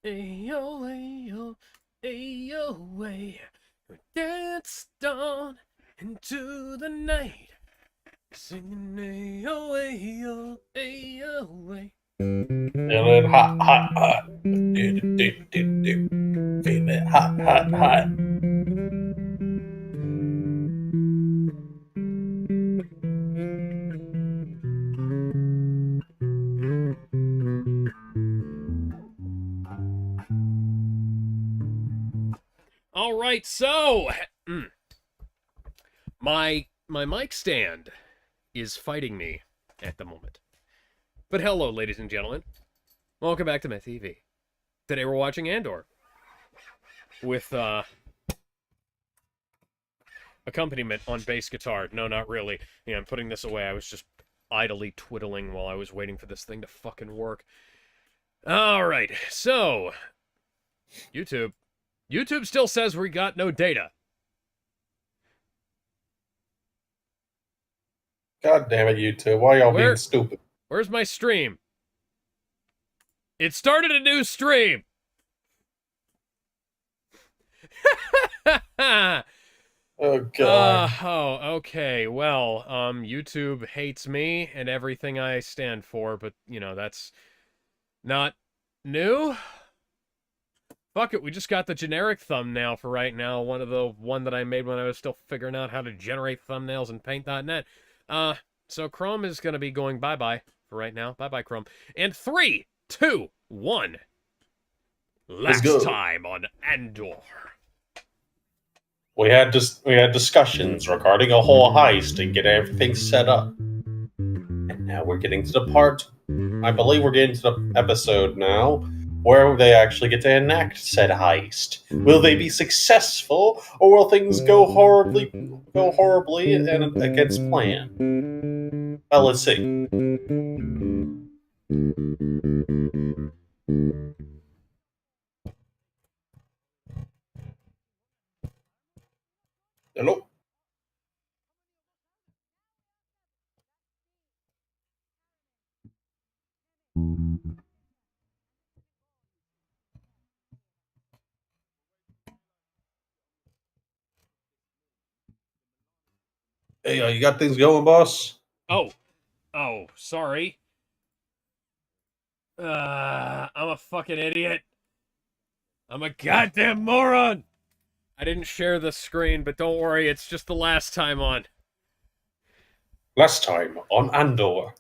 Ayo, ayo, ayo, way. We danced on into the night, singing ayo, ayo, ayo, way. Feeling hot, hot, hot. Do, do, do, do. Feeling hot, hot, hot. All right, so my mic stand is fighting me at the moment. But hello, ladies and gentlemen. Welcome back to MehTV. Today we're watching Andor with accompaniment on bass guitar. No, not really. Yeah, I'm putting this away. I was just idly twiddling while I was waiting for this thing to fucking work. All right, so YouTube. YouTube still says we got no data. God damn it, you two. Why y'all being Where? stupid? Where's my stream? It started a new stream. Oh, God. Okay. Well, YouTube hates me and everything I stand for, but you know, that's not new. Fuck it, we just got the generic thumbnail for right now. One that I made when I was still figuring out how to generate thumbnails in paint.net. So Chrome is gonna be going bye-bye for right now. Bye-bye, Chrome. And 3, 2, 1. Let's Last go. time on Andor. We had discussions regarding a whole heist and get everything set up. And now we're getting to the part, I believe we're getting to the episode now, where they actually get to enact said heist. Will they be successful, or will things go horribly and against plan? Well, let's see. Hello. Hey, you got things going, boss? Oh, sorry. I'm a fucking idiot. I'm a goddamn moron. I didn't share the screen, but don't worry, it's just the last time on. Last time on Andor.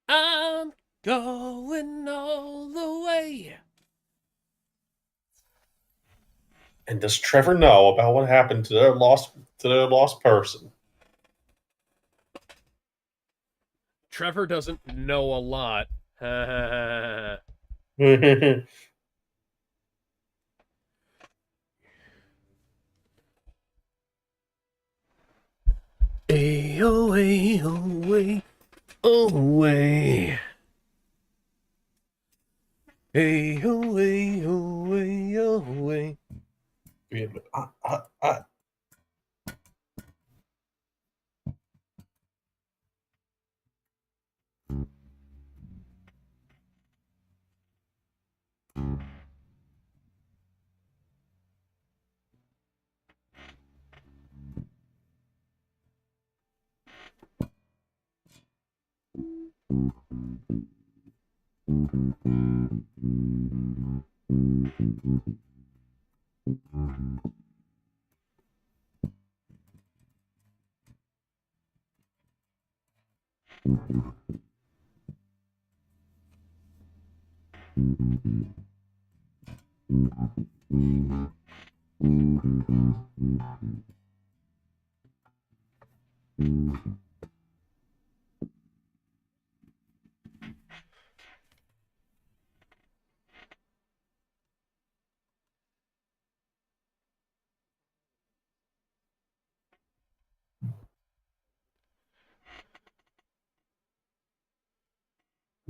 I'm going all the way. And does Trevor know about what happened to their lost person? Trevor doesn't know a lot. Ayo, ayo, way, away. Ayo, ayo, ayo, way.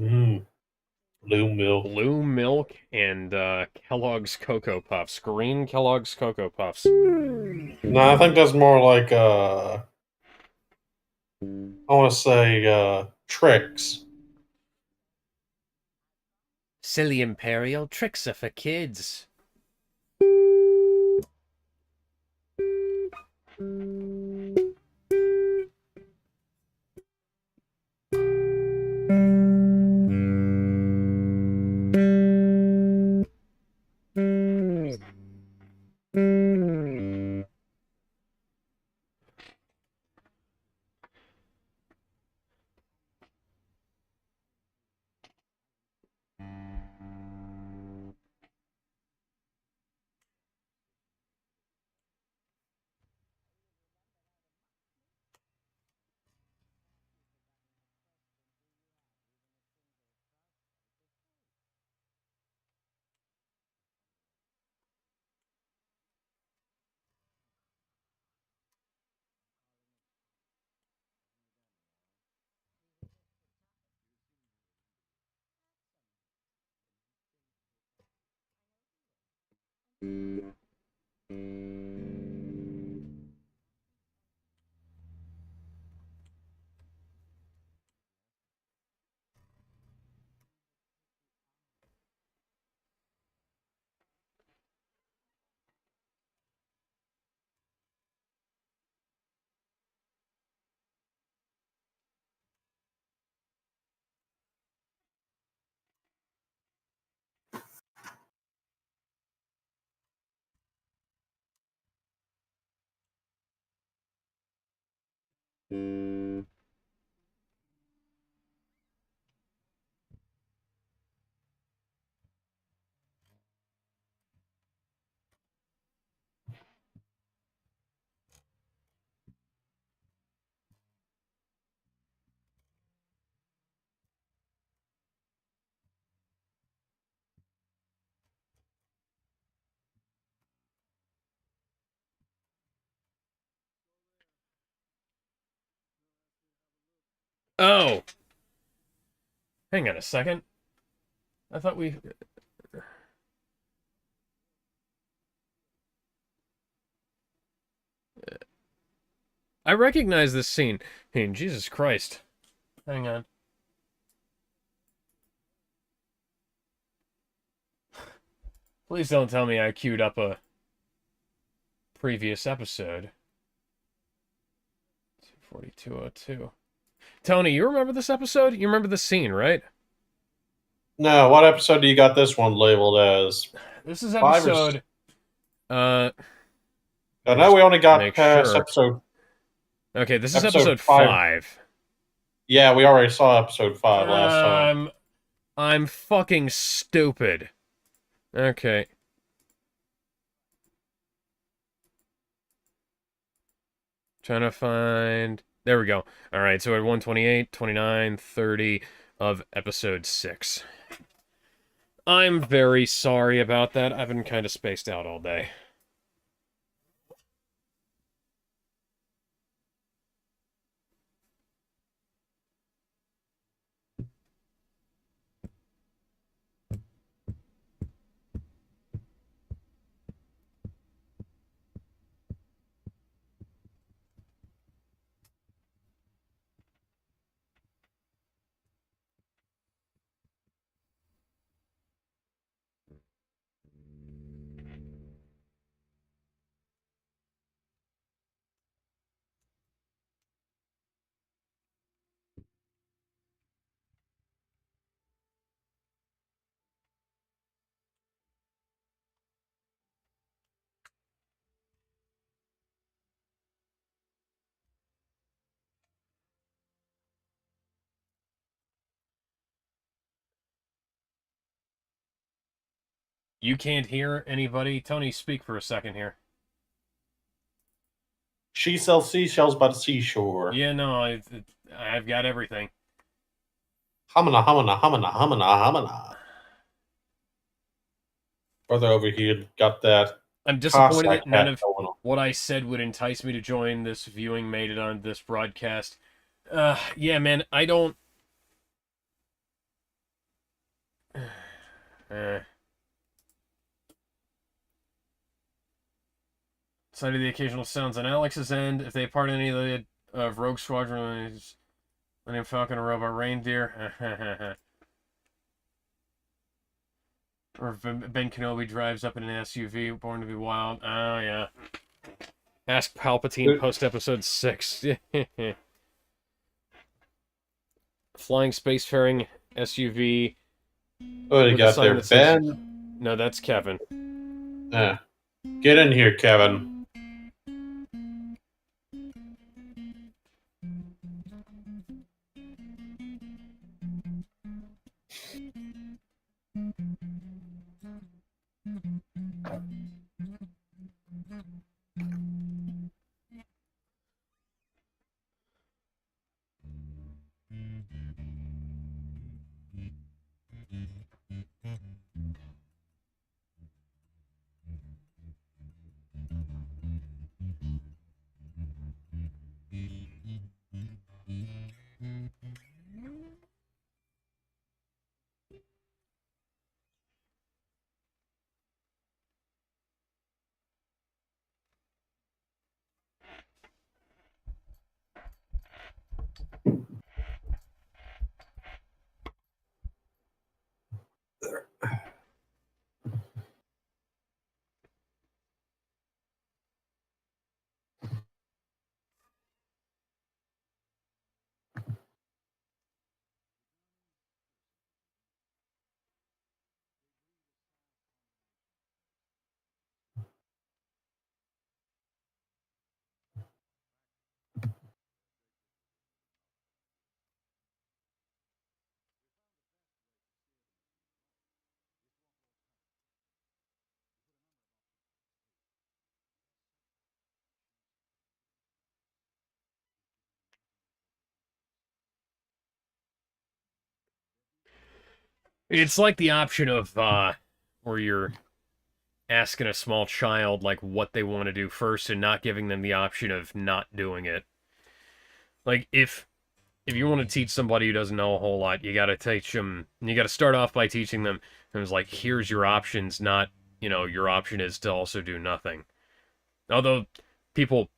Mm, Blue milk. Blue milk and Kellogg's Cocoa Puffs. Green Kellogg's Cocoa Puffs. No, I think that's more like I want to say tricks. Silly Imperial tricks are for kids. Oh! Hang on a second. I thought we... I recognize this scene. Hey, Jesus Christ. Hang on. Please don't tell me I queued up a previous episode. 24202. Tony, you remember this episode? You remember the scene, right? No, what episode do you got this one labeled as? This is 5 or episode... I know we only got make past sure. episode. Okay, this is episode episode 5. 5. Yeah, we already saw episode 5 last time. I'm fucking stupid. Okay. Trying to find... There we go. Alright, so at 128, 29, 30 of episode 6. I'm very sorry about that. I've been kind of spaced out all day. You can't hear anybody? Tony, speak for a second here. She sells seashells by the seashore. Yeah, no, I've got everything. Humana, humana, humana, humana, humana. Brother over here got that. I'm disappointed that none of going on. what I said would entice me to join this viewing made it on this broadcast. Yeah, man, I don't... Cited the occasional sounds on Alex's end. If they part any of Rogue Squadron, Millennium Falcon, a robot reindeer. Or Ben Kenobi drives up in an SUV, Born to be Wild. Oh, yeah. Ask Palpatine post-episode 6. Flying spacefaring SUV. Oh, you got there, Ben? No, that's Kevin. Get in here, Kevin. It's like the option of, where you're asking a small child, like, what they want to do first and not giving them the option of not doing it. Like, if you want to teach somebody who doesn't know a whole lot, you gotta teach them, you gotta start off by teaching them, and it's like, here's your options, not, your option is to also do nothing. Although, people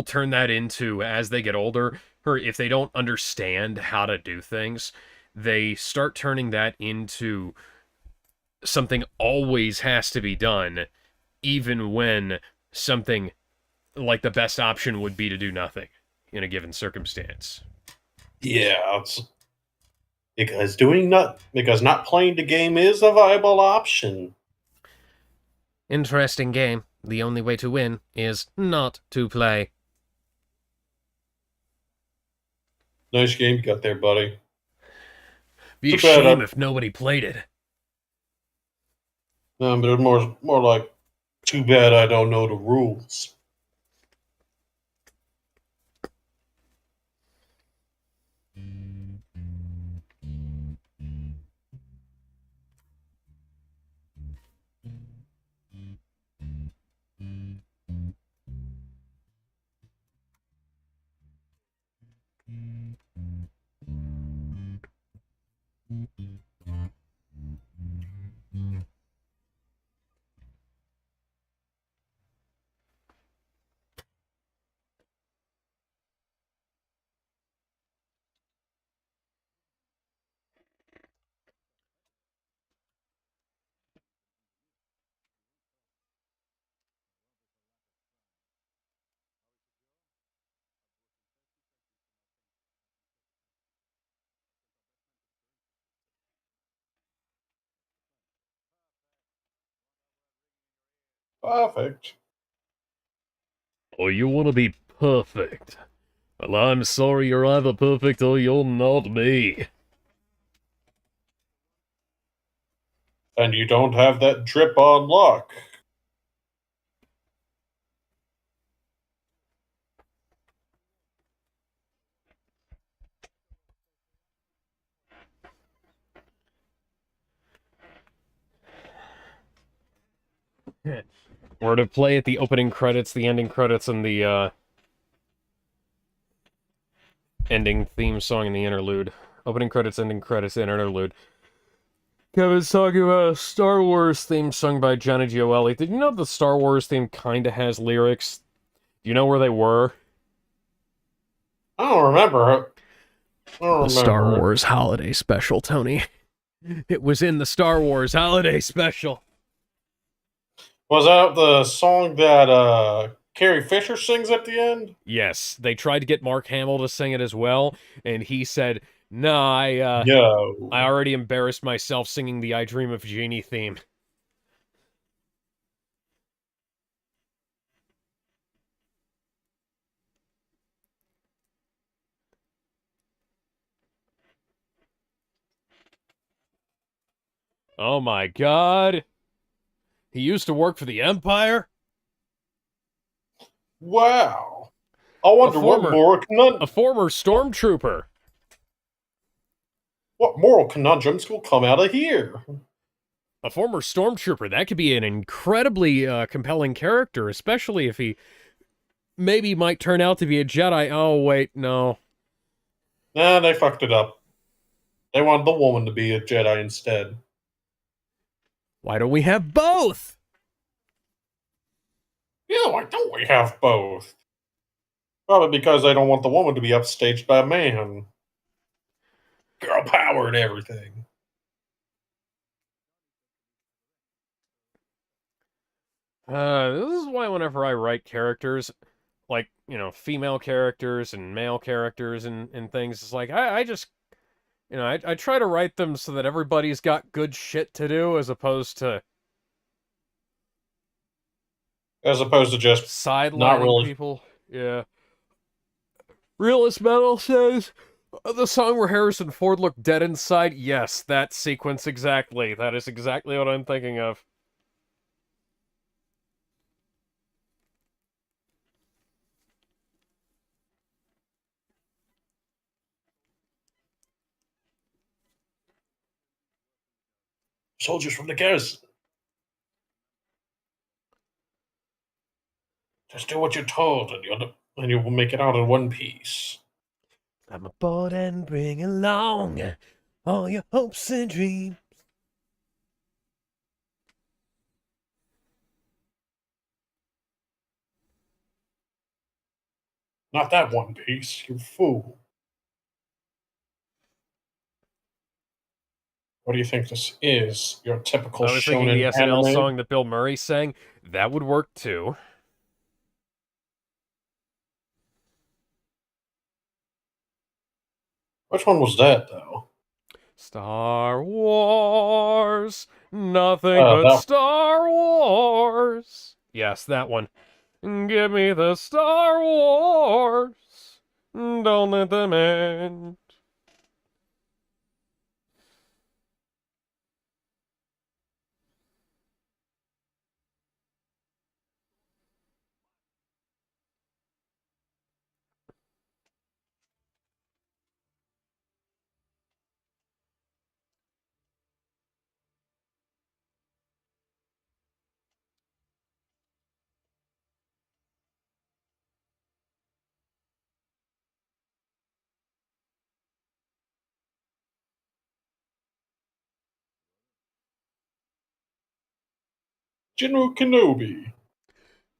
turn that into, as they get older, or if they don't understand how to do things, they start turning that into something always has to be done, even when something like the best option would be to do nothing in a given circumstance. Yeah, it's because not playing the game is a viable option. Interesting game. The only way to win is not to play. Nice game you got there, buddy. Be a shame if nobody played it. No, but it's more like, too bad I don't know the rules. Perfect. Oh, you want to be perfect? Well, I'm sorry, you're either perfect or you're not me. And you don't have that drip on luck. Or to play at the opening credits, the ending credits, and the ending theme song and the interlude. Opening credits, ending credits, and interlude. Kevin's talking about a Star Wars theme sung by Johnny Gioeli. Did you know the Star Wars theme kinda has lyrics? Do you know where they were? I don't remember it. I don't The Star remember it. Wars Holiday Special, Tony. It was in the Star Wars Holiday Special. Was that the song that Carrie Fisher sings at the end? Yes, they tried to get Mark Hamill to sing it as well, and he said, "Nah, I No. already embarrassed myself singing the I Dream of Jeannie theme." Oh my god. He used to work for the Empire? Wow. I A wonder former a former stormtrooper. what moral conundrums will come out of here. A former stormtrooper. That could be an incredibly compelling character, especially if he maybe might turn out to be a Jedi. Oh, wait, no. Nah, they fucked it up. They wanted the woman to be a Jedi instead. Why don't we have both? Yeah, why don't we have both? Probably because they don't want the woman to be upstaged by a man. Girl power and everything. This is why whenever I write characters, like, female characters and male characters and things, it's like, I just, I try to write them so that everybody's got good shit to do as opposed to As opposed to just not sidelining really. people. Yeah. Realist Metal says, the song where Harrison Ford looked dead inside, yes, that sequence exactly. That is exactly what I'm thinking of. Soldiers from the garrison. Just do what you're told, and you will make it out in one piece. I'm aboard and bring along all your hopes and dreams. Not that one piece, you fool. What do you think this is? Your typical I was thinking the shonen SNL anime? song that Bill Murray sang. That would work too. Which one was that, though? Star Wars, nothing but That Star Wars. Yes, that one. Give me the Star Wars. Don't let them end. General Kenobi.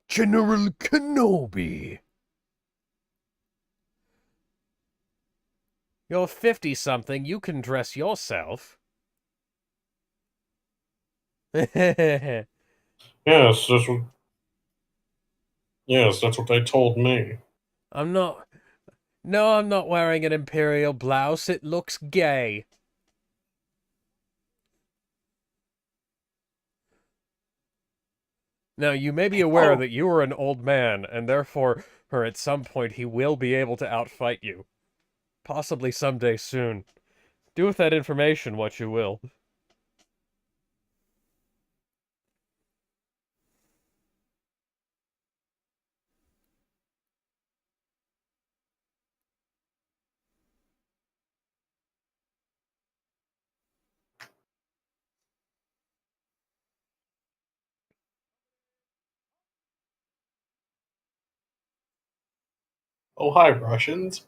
General Kenobi. You're 50 something, you can dress yourself. I'm Yes, that's what they told me. not. No, I'm not wearing an imperial blouse. It looks gay. Now, you may be aware Oh, that you are an old man, and therefore, or at some point, he will be able to outfight you. Possibly someday soon. Do with that information what you will. oh, hi, Russians.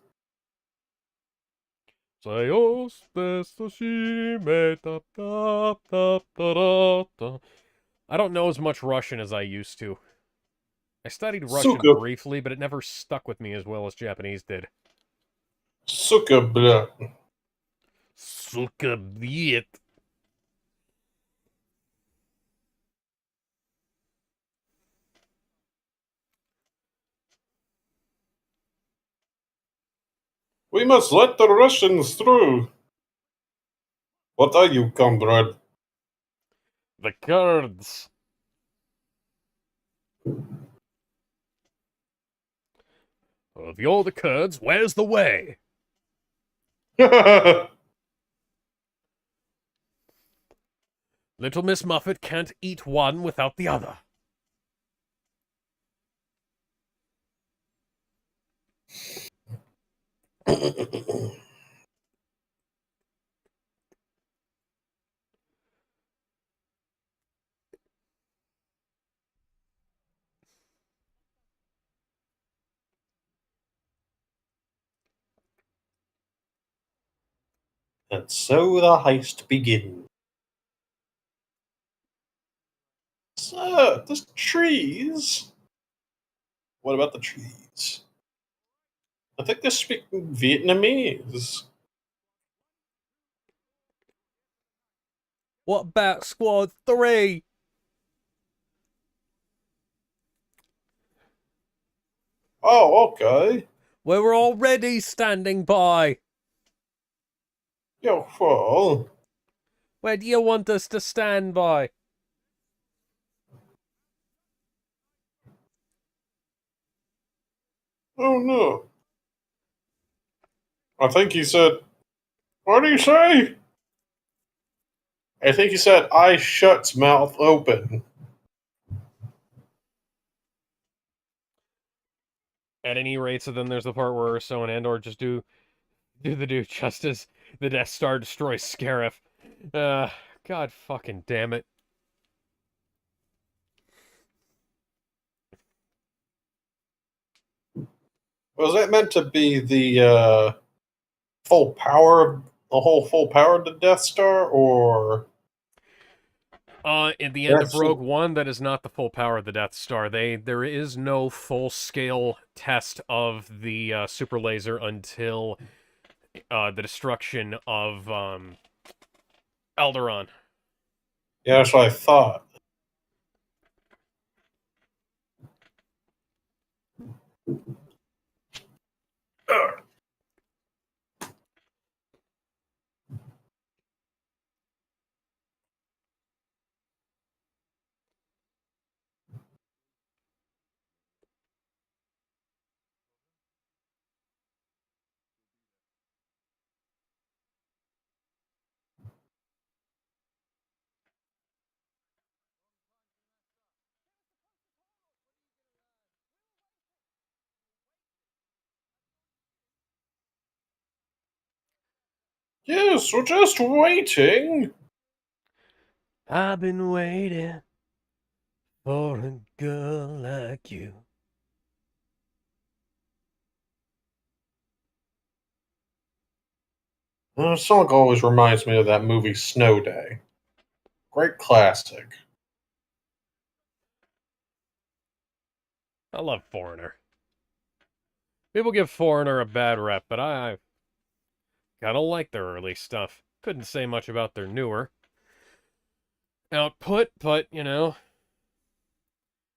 Sayos desu shime da da da da da da. I don't know as much Russian as I used to. I studied Russian Suka, briefly, but it never stuck with me as well as Japanese did. suka, blah. Suka viet. We must let the Russians through. What are you, comrade? The Kurds. If you're the Kurds, where's the way? Little Miss Muffet can't eat one without the other. And so the heist begins. So, the trees. What about the trees? I think they're speaking Vietnamese. What about Squad 3? Oh, okay. We're already standing by. Yeah, well, Where do you want us to stand by? oh no. I think he said, what did he say? I think he said, "I shuts mouth open." At any rate, so then there's the part where Urso and Andor just do the do just as the Death Star destroys Scarif. God fucking damn it. Was that meant to be the full power of the whole full power of the Death Star, or In the end of that's Rogue One, that is not the full power of the Death Star. There is no full-scale test of the super laser until the destruction of Alderaan. yeah, that's what I thought. Yes, we're just waiting. I've been waiting for a girl like you. The song always reminds me of that movie Snow Day. Great classic. I love Foreigner. People give Foreigner a bad rep, but I kinda like their early stuff. Couldn't say much about their newer output, but, you know.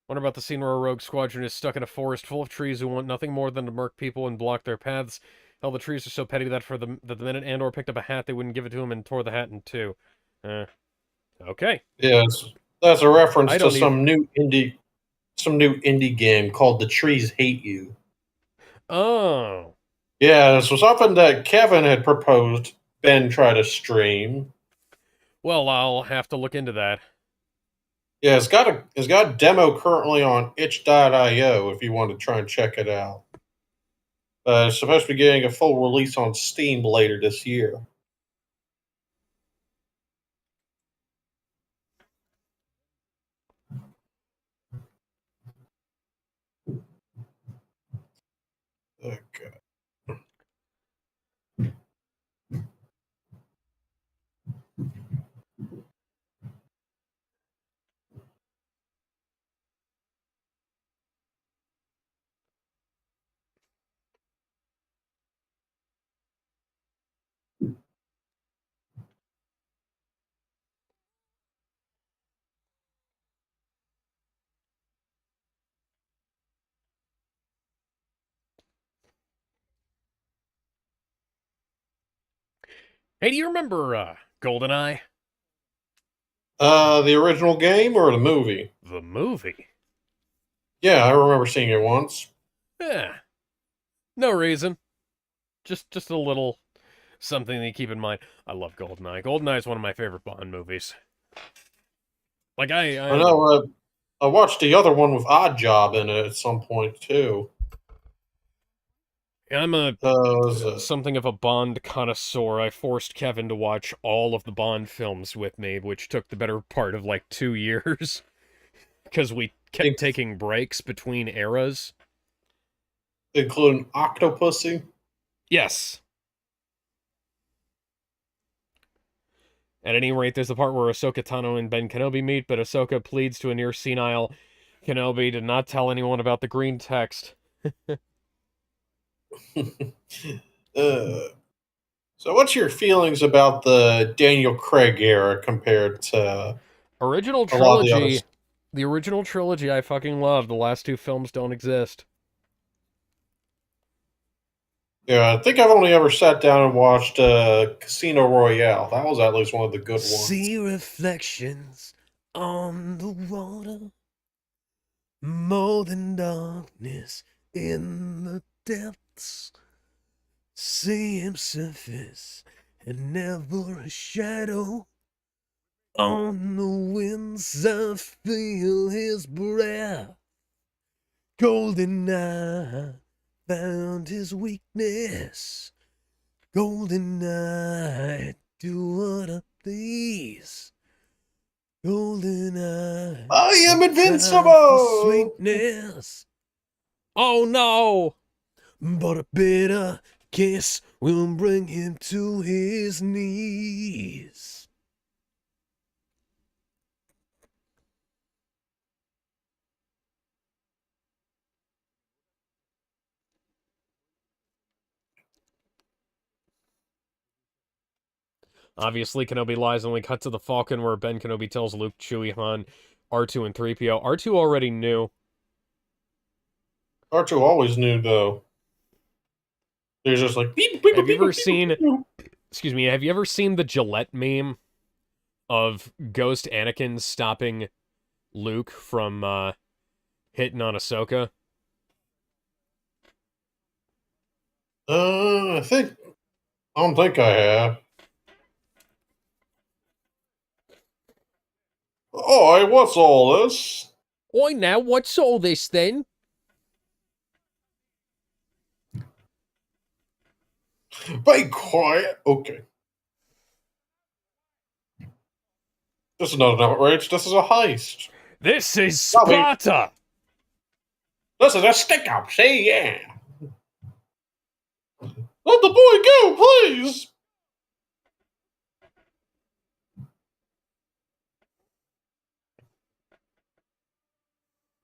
Wonder about the scene where a rogue squadron is stuck in a forest full of trees who want nothing more than to murk people and block their paths. Hell, the trees are so petty that the minute Andor picked up a hat, they wouldn't give it to him and tore the hat in two. Okay. Yes, that's a reference I to don't even... some new indie game called The Trees Hate You. Oh. Yeah, this was something that Kevin had proposed Ben try to stream. Well, I'll have to look into that. Yeah, it's got a demo currently on itch.io if you want to try and check it out. It's supposed to be getting a full release on Steam later this year. Okay. Hey, do you remember GoldenEye? The original game or the movie? The movie? Yeah, I remember seeing it once. Yeah, no reason. Just a little something to keep in mind. I love GoldenEye. GoldenEye is one of my favorite Bond movies. Like I I know. I watched the other one with Odd Job in it at some point too. I'm a Was something of a Bond connoisseur. I forced Kevin to watch all of the Bond films with me, which took the better part of like 2 years because we kept inc- taking breaks between eras. including Octopussy? Yes. At any rate, there's the part where Ahsoka Tano and Ben Kenobi meet, but Ahsoka pleads to a near senile Kenobi to not tell anyone about the green text. uh, so, what's your feelings about the Daniel Craig era compared to Original a lot of the trilogy. others? The original trilogy I fucking love. The last two films don't exist. Yeah, I think I've only ever sat down and watched Casino Royale. That was at least one of the good ones. See reflections on the water, more than darkness in the depths. See him surface, and never a shadow. On the winds I feel his breath. Golden eye found his weakness. Golden eye, do what I please. Golden eye, I am no time for invincible. sweetness. Oh no! But a bitter kiss will bring him to his knees. Obviously, Kenobi lies, and we cut to the Falcon where Ben Kenobi tells Luke, Chewie, Han, R2, and 3PO. R2 already knew. R2 always knew though. He was just like beep beep Have you beep ever beep beep. seen, Beep. excuse me, have you ever seen the Gillette meme of Ghost Anakin stopping Luke from hitting on Ahsoka? I don't think I have. Oh, what's all this? Oi now, what's all this then? Be quiet. Okay. This is not an outrage. This is a heist. This is No, Sparta! this is a stick up. See, yeah. Let the boy go, please.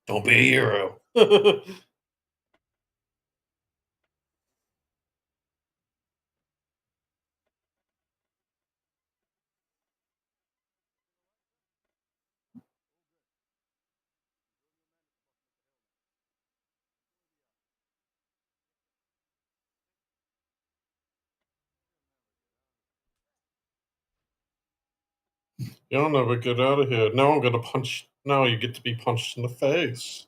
Don't be a hero. You'll never get out of here. Now I'm gonna punch. Now you get to be punched in the face.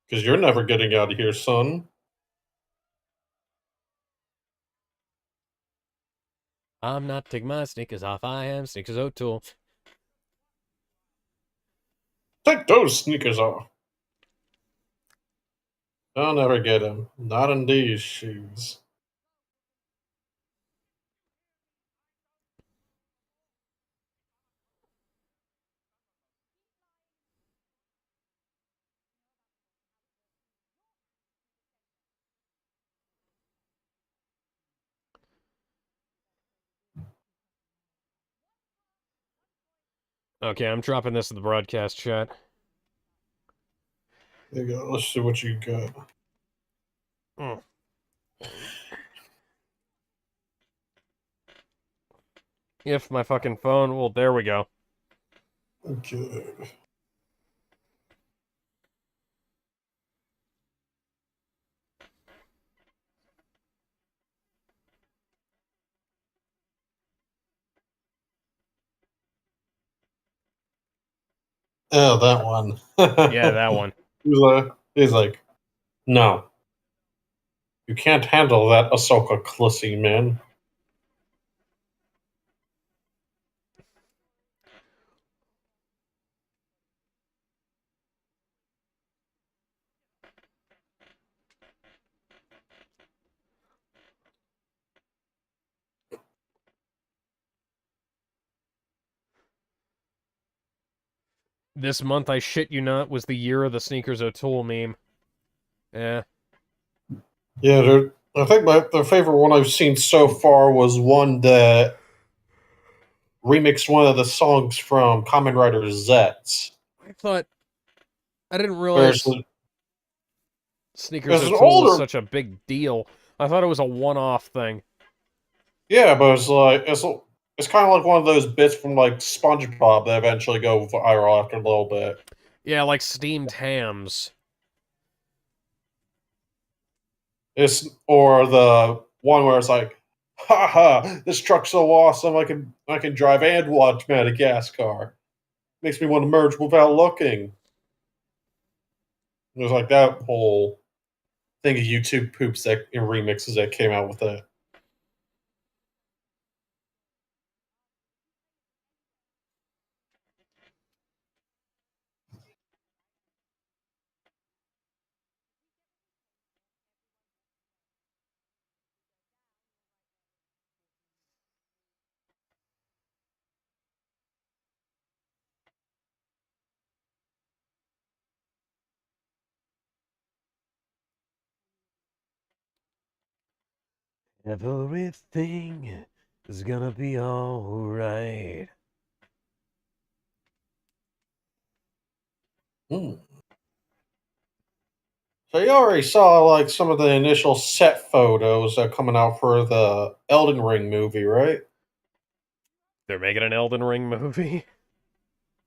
Because you're never getting out of here, son. I'm not taking my sneakers off, I am Sneakers O'Toole. Take those sneakers off. I'll never get him. Not in these shoes. Okay, I'm dropping this in the broadcast chat. There you go. Let's see what you got. Mm. If my fucking phone, well, there we go. Okay. Oh, that one. Yeah, that one. He's like, no, you can't handle that, Ahsoka Clussy, man. This month, I shit you not, was the year of the Sneakers O'Toole meme. Yeah. Yeah, I think the favorite one I've seen so far was one that remixed one of the songs from Kamen Rider Zets. I thought... I didn't There's, realize Sneakers there's an O'Toole was older, such a big deal. I thought it was a one-off thing. yeah, but it's kind of like one of those bits from like SpongeBob that eventually go viral after a little bit. Yeah, like steamed hams. It's or the one where it's like, haha, this truck's so awesome I can drive and watch Madagascar. Makes me want to merge without looking. There's like that whole thing of YouTube poops that in remixes that came out with that. Everything is gonna be alright. Hmm. So you already saw like some of the initial set photos that are coming out for the Elden Ring movie, right? They're making an Elden Ring movie?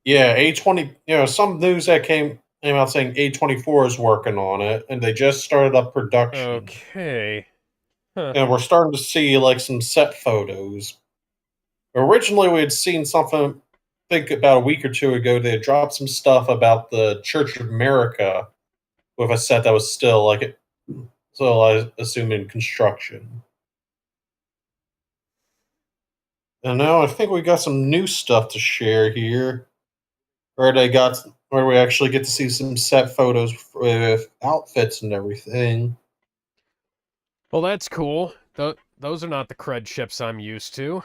Yeah, A20. Some news that came out saying A24 is working on it, and they just started up production. Okay. Huh. And we're starting to see like some set photos. Originally, we had seen something. I think about a week or two ago, they had dropped some stuff about the Church of America with a set that was still like, so I assume in construction. And now I think we got some new stuff to share here, where we actually get to see some set photos with outfits and everything. Well, that's cool. Those are not the cred ships I'm used to.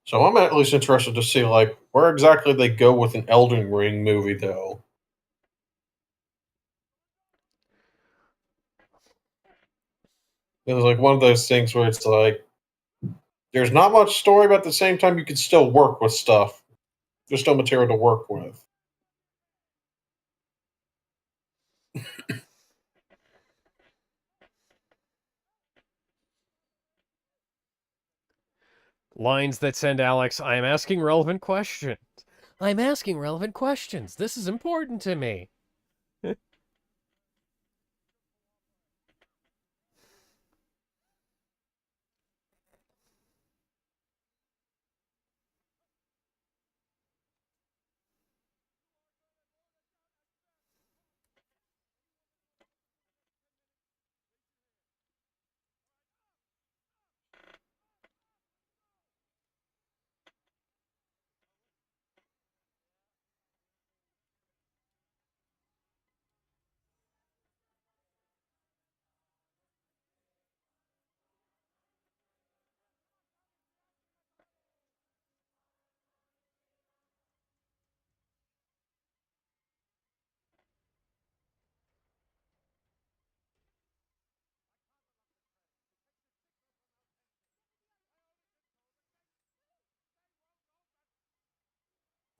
So I'm at least interested to see like where exactly they go with an Elden Ring movie, though. It was like one of those things where it's like there's not much story, but at the same time you can still work with stuff. There's still material to work with. Lines that send Alex, I am asking relevant questions. I'm asking relevant questions. This is important to me.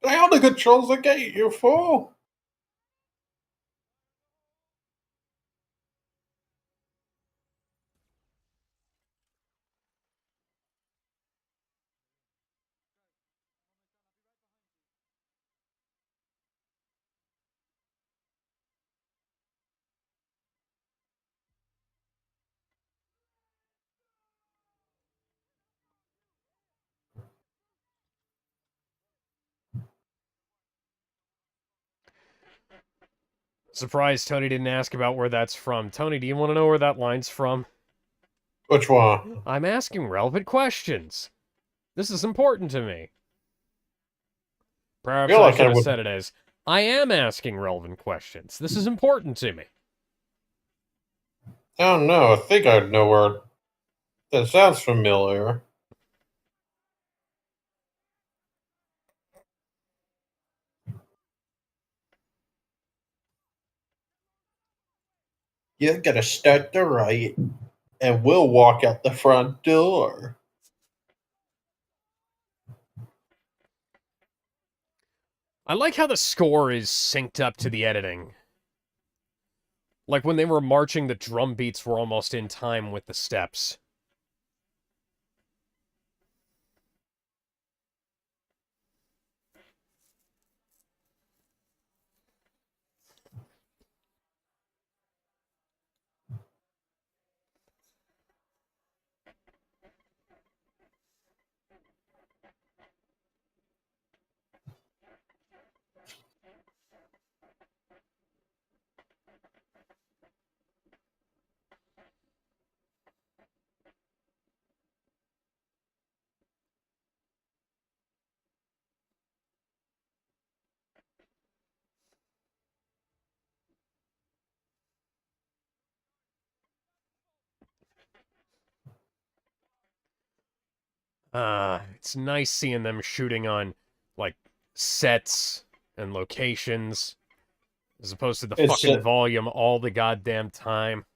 How the controls the gate, you fool! Surprised Tony didn't ask about where that's from. Tony, do you want to know where that line's from? Which one? I'm asking relevant questions. This is important to me. I Perhaps feel I like I should have would. said it as, I am asking relevant questions. This is important to me. I don't know. I think I'd know where. That sounds familiar. You gotta start the right, and we'll walk out the front door. I like how the score is synced up to the editing. Like when they were marching, the drum beats were almost in time with the steps. It's nice seeing them shooting on, like, sets and locations, as opposed to the It's fucking volume all the goddamn time.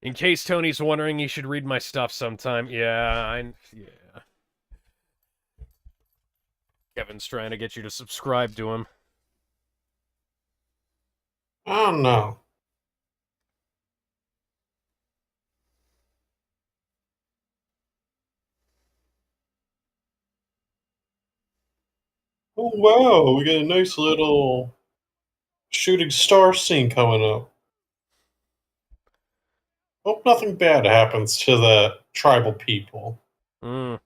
In case Tony's wondering, you should read my stuff sometime. Yeah. Kevin's trying to get you to subscribe to him. I don't know. Oh wow, we got a nice little shooting star scene coming up. Hope nothing bad happens to the tribal people. Mm.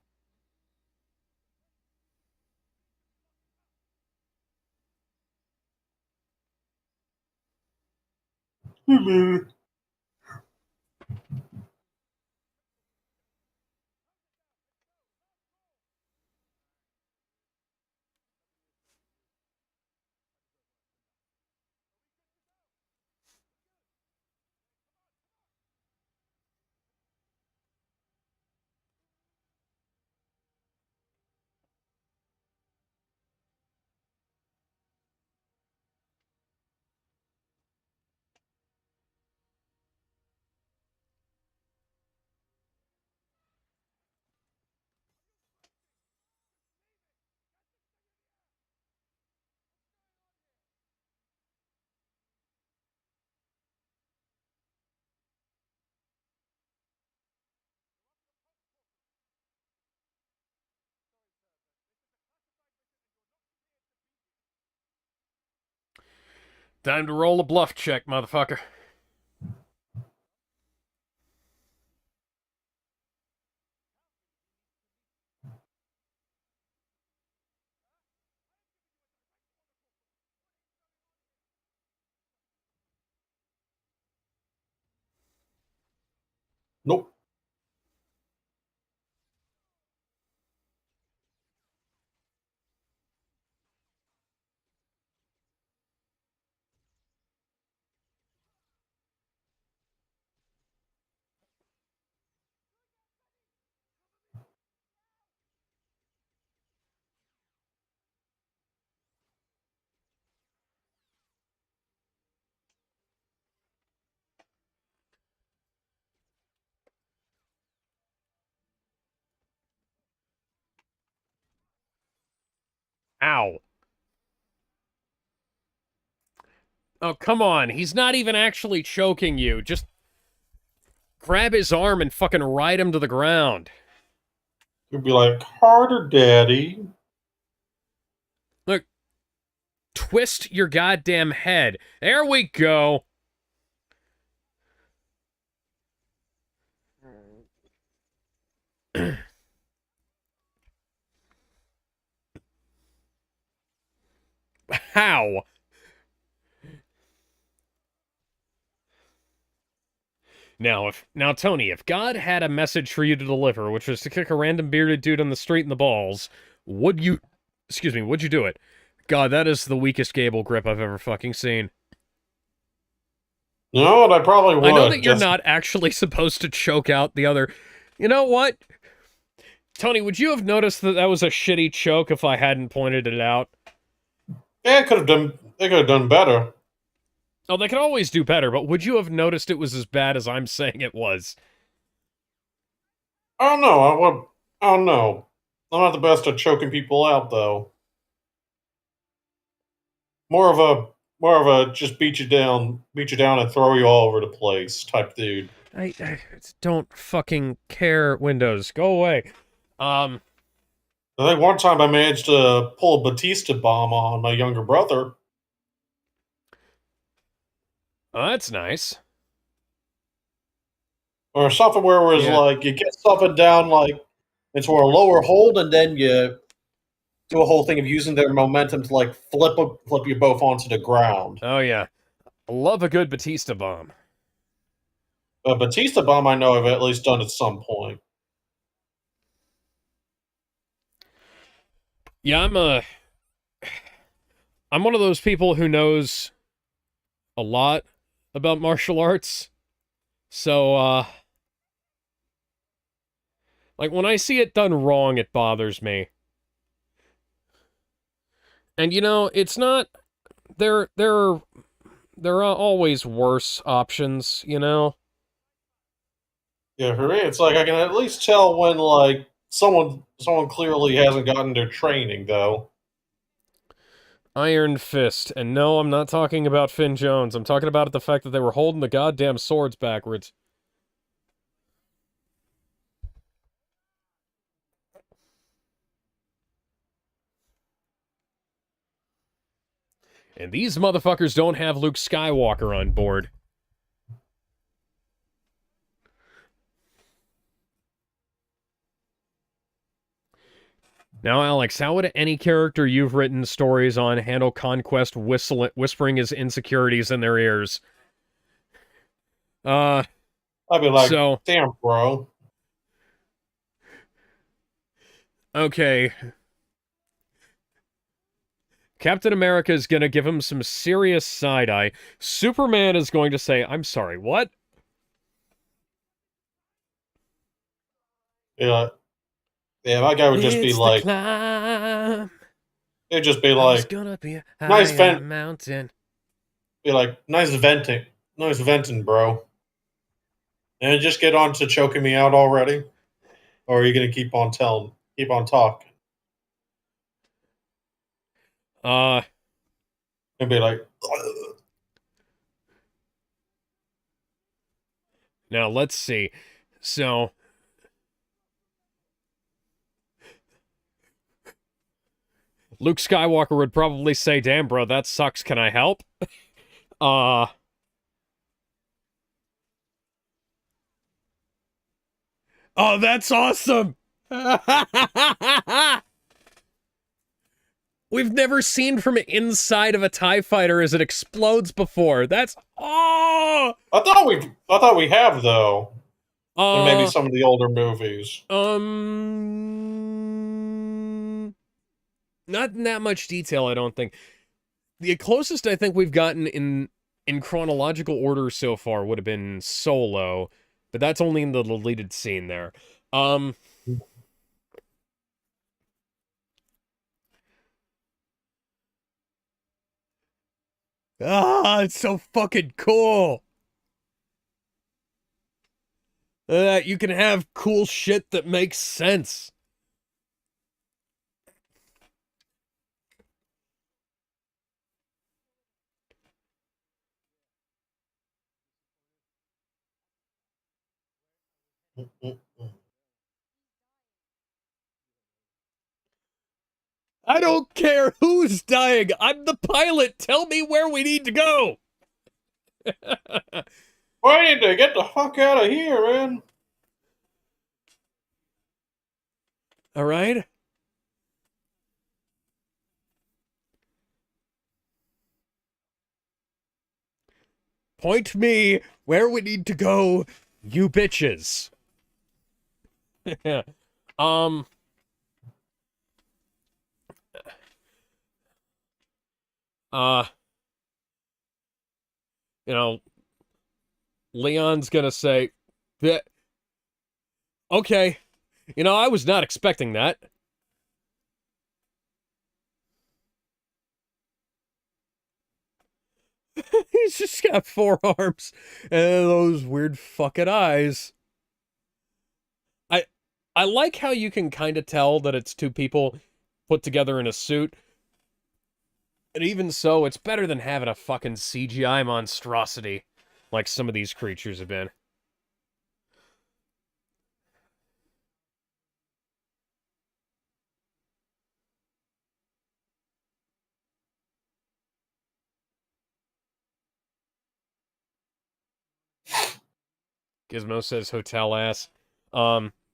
Time to roll a bluff check, motherfucker. Nope. Ow. Oh, come on. He's not even actually choking you. Just grab his arm and fucking ride him to the ground. You'd be like, harder, daddy. Look, twist your goddamn head. There we go. How? Now, Tony, if God had a message for you to deliver, which was to kick a random bearded dude on the street in the balls, would you, would you do it? God, that is the weakest Gable grip I've ever fucking seen. You know what? I probably would. I know that you're just... not actually supposed to choke out the other. You know what? Tony, would you have noticed that that was a shitty choke if I hadn't pointed it out? Yeah, it could have done. They could have done better. Oh, they could always do better, but would you have noticed it was as bad as I'm saying it was? I don't know. I don't know. I'm not the best at choking people out, though. More of a just beat you down, and throw you all over the place type dude. I don't fucking care, Windows. Go away. I think one time I managed to pull a Batista bomb on my younger brother. Oh, that's nice. Or something where it was Yeah. like you get something down like into a lower hold, and then you do a whole thing of using their momentum to like flip you both onto the ground. Oh, yeah. I love a good Batista bomb. A Batista bomb, I know I've at least done at some point. Yeah, I'm one of those people who knows a lot about martial arts. So, like, when I see it done wrong, it bothers me. And, you know, it's not... There are always worse options, you know? Yeah, for me, it's like I can at least tell when like someone clearly hasn't gotten their training though. Iron Fist. And no, I'm not talking about Finn Jones. I'm talking about the fact that they were holding the goddamn swords backwards. And these motherfuckers don't have Luke Skywalker on board. Now, Alex, how would any character you've written stories on handle Conquest whispering his insecurities in their ears? I'd be like, So, damn, bro. okay. Captain America is going to give him some serious side-eye. Superman is going to say, I'm sorry, what? Yeah, yeah, that guy would just be It's the like, climb. it'd just be I was like, gonna be nice high on a vent, mountain. be like, nice venting, bro. And just get on to choking me out already, or are you gonna keep on talking, Uh, and be like, Now let's see. So, Luke Skywalker would probably say, damn, bro, that sucks. Can I help? Uh, oh, that's awesome. We've never seen from inside of a TIE fighter as it explodes before. That's, oh, I thought we have though, in maybe uh, some of the older movies. not in that much detail, I don't think. The closest I think we've gotten in chronological order so far would have been Solo, but that's only in the deleted scene there. It's so fucking cool. You can have cool shit that makes sense. I don't care who's dying. I'm the pilot. Tell me where we need to go. We need to get the fuck out of here, man. All right. Point me where we need to go, you bitches. um. Uh. You know, Leon's gonna say, that. Okay. You know, I was not expecting that. He's just got 4 arms and those weird fucking eyes. I I like how you can kind of tell that it's two people put together in a suit. And even so, it's better than having a fucking CGI monstrosity like some of these creatures have been. Gizmo says hotel ass.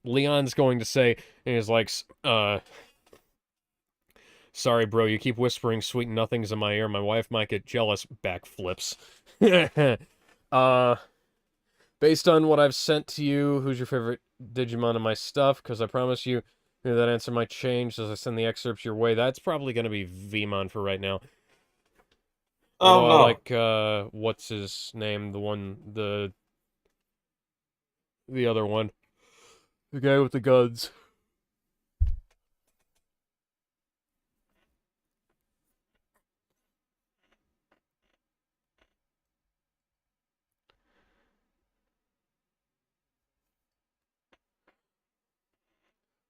Leon's going to say, and he's like, sorry, bro, you keep whispering sweet nothings in my ear. My wife might get jealous. Backflips. uh, based on what I've sent to you, who's your favorite Digimon in my stuff? Because I promise you, that answer might change as I send the excerpts your way. That's probably going to be Vmon for right now. Oh Although I no. like, what's his name? The other one. The guy with the guns.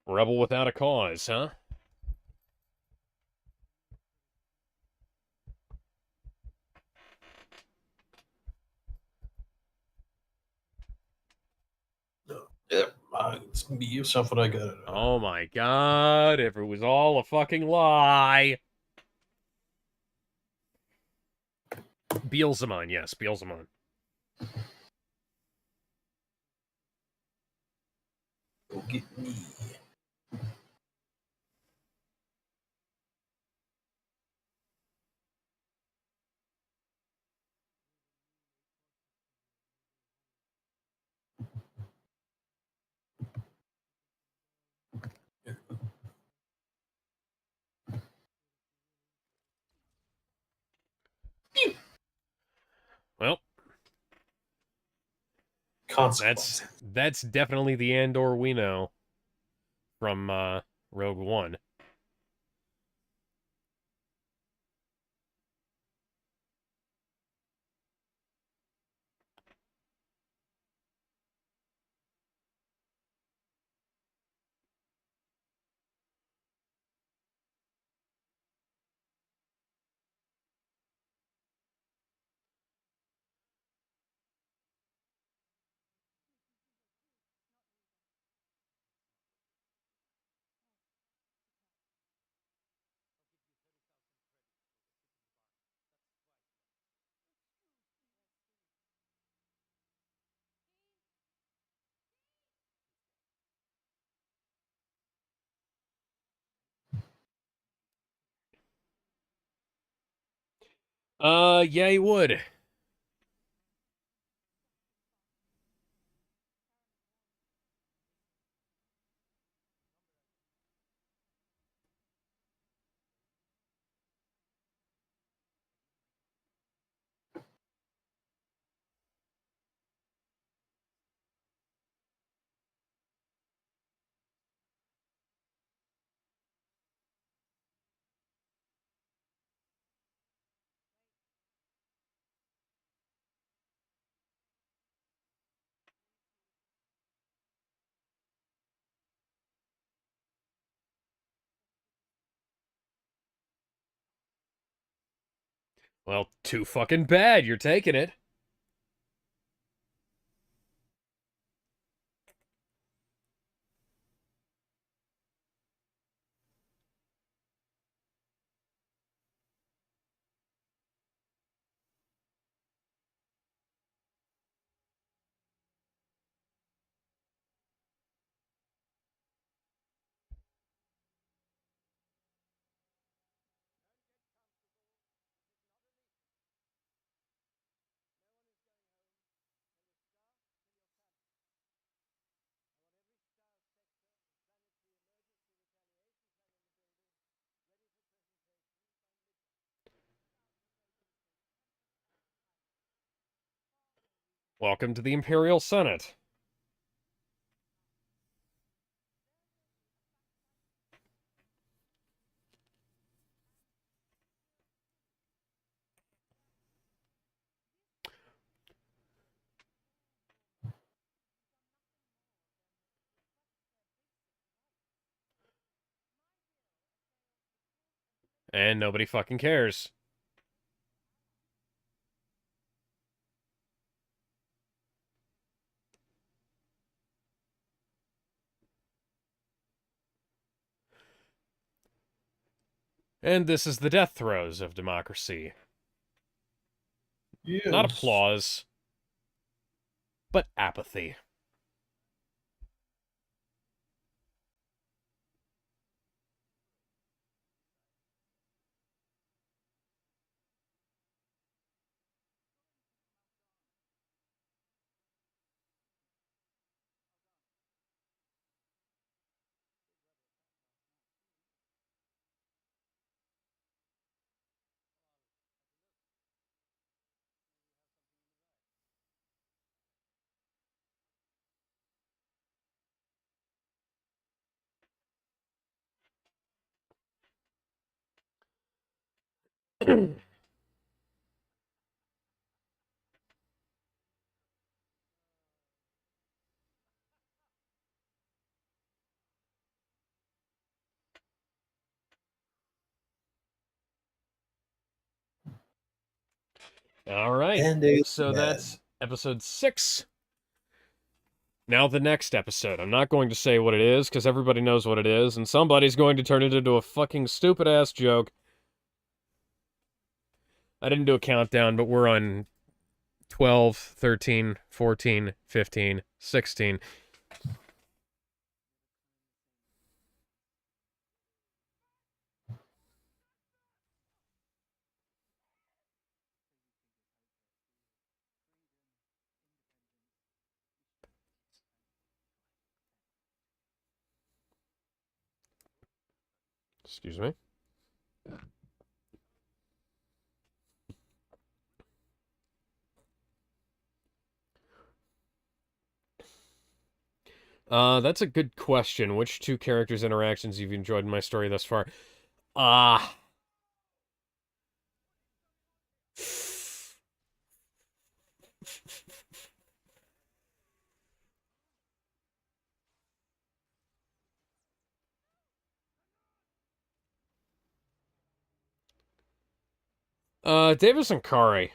Rebel without a cause, huh? Yeah, it's gonna be yourself what I got it. Oh my god, if it was all a fucking lie. Beelzemon, yes, Beelzemon. Go get me. Well, Consequence. that's definitely the Andor we know from Rogue One. Yeah, he would. Well, too fucking bad you're taking it. Welcome to the Imperial Senate. And nobody fucking cares. And this is the death throes of democracy. Yes. Not applause, but apathy. All right. So that's episode 6. Now the next episode. I'm not going to say what it is, because everybody knows what it is, and somebody's going to turn it into a fucking stupid-ass joke. I didn't do a countdown, but we're on 12, 13, 14, 15, 16. Excuse me. That's a good question. Which two characters' interactions you've enjoyed in my story thus far? Ah. Davis and Kari.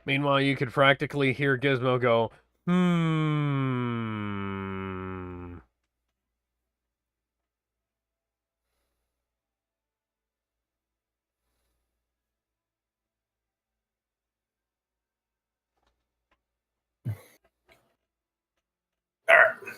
Meanwhile, you could practically hear Gizmo go, hmm. All right.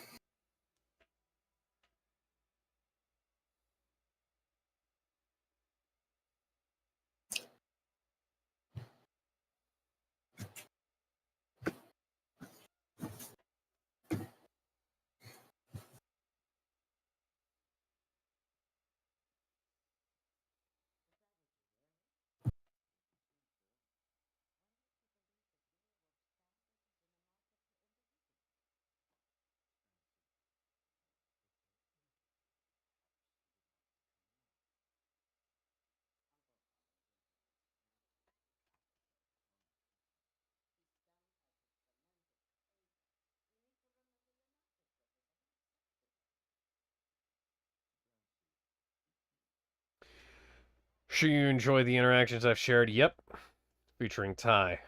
Sure you enjoy the interactions I've shared? Yep. Featuring Ty.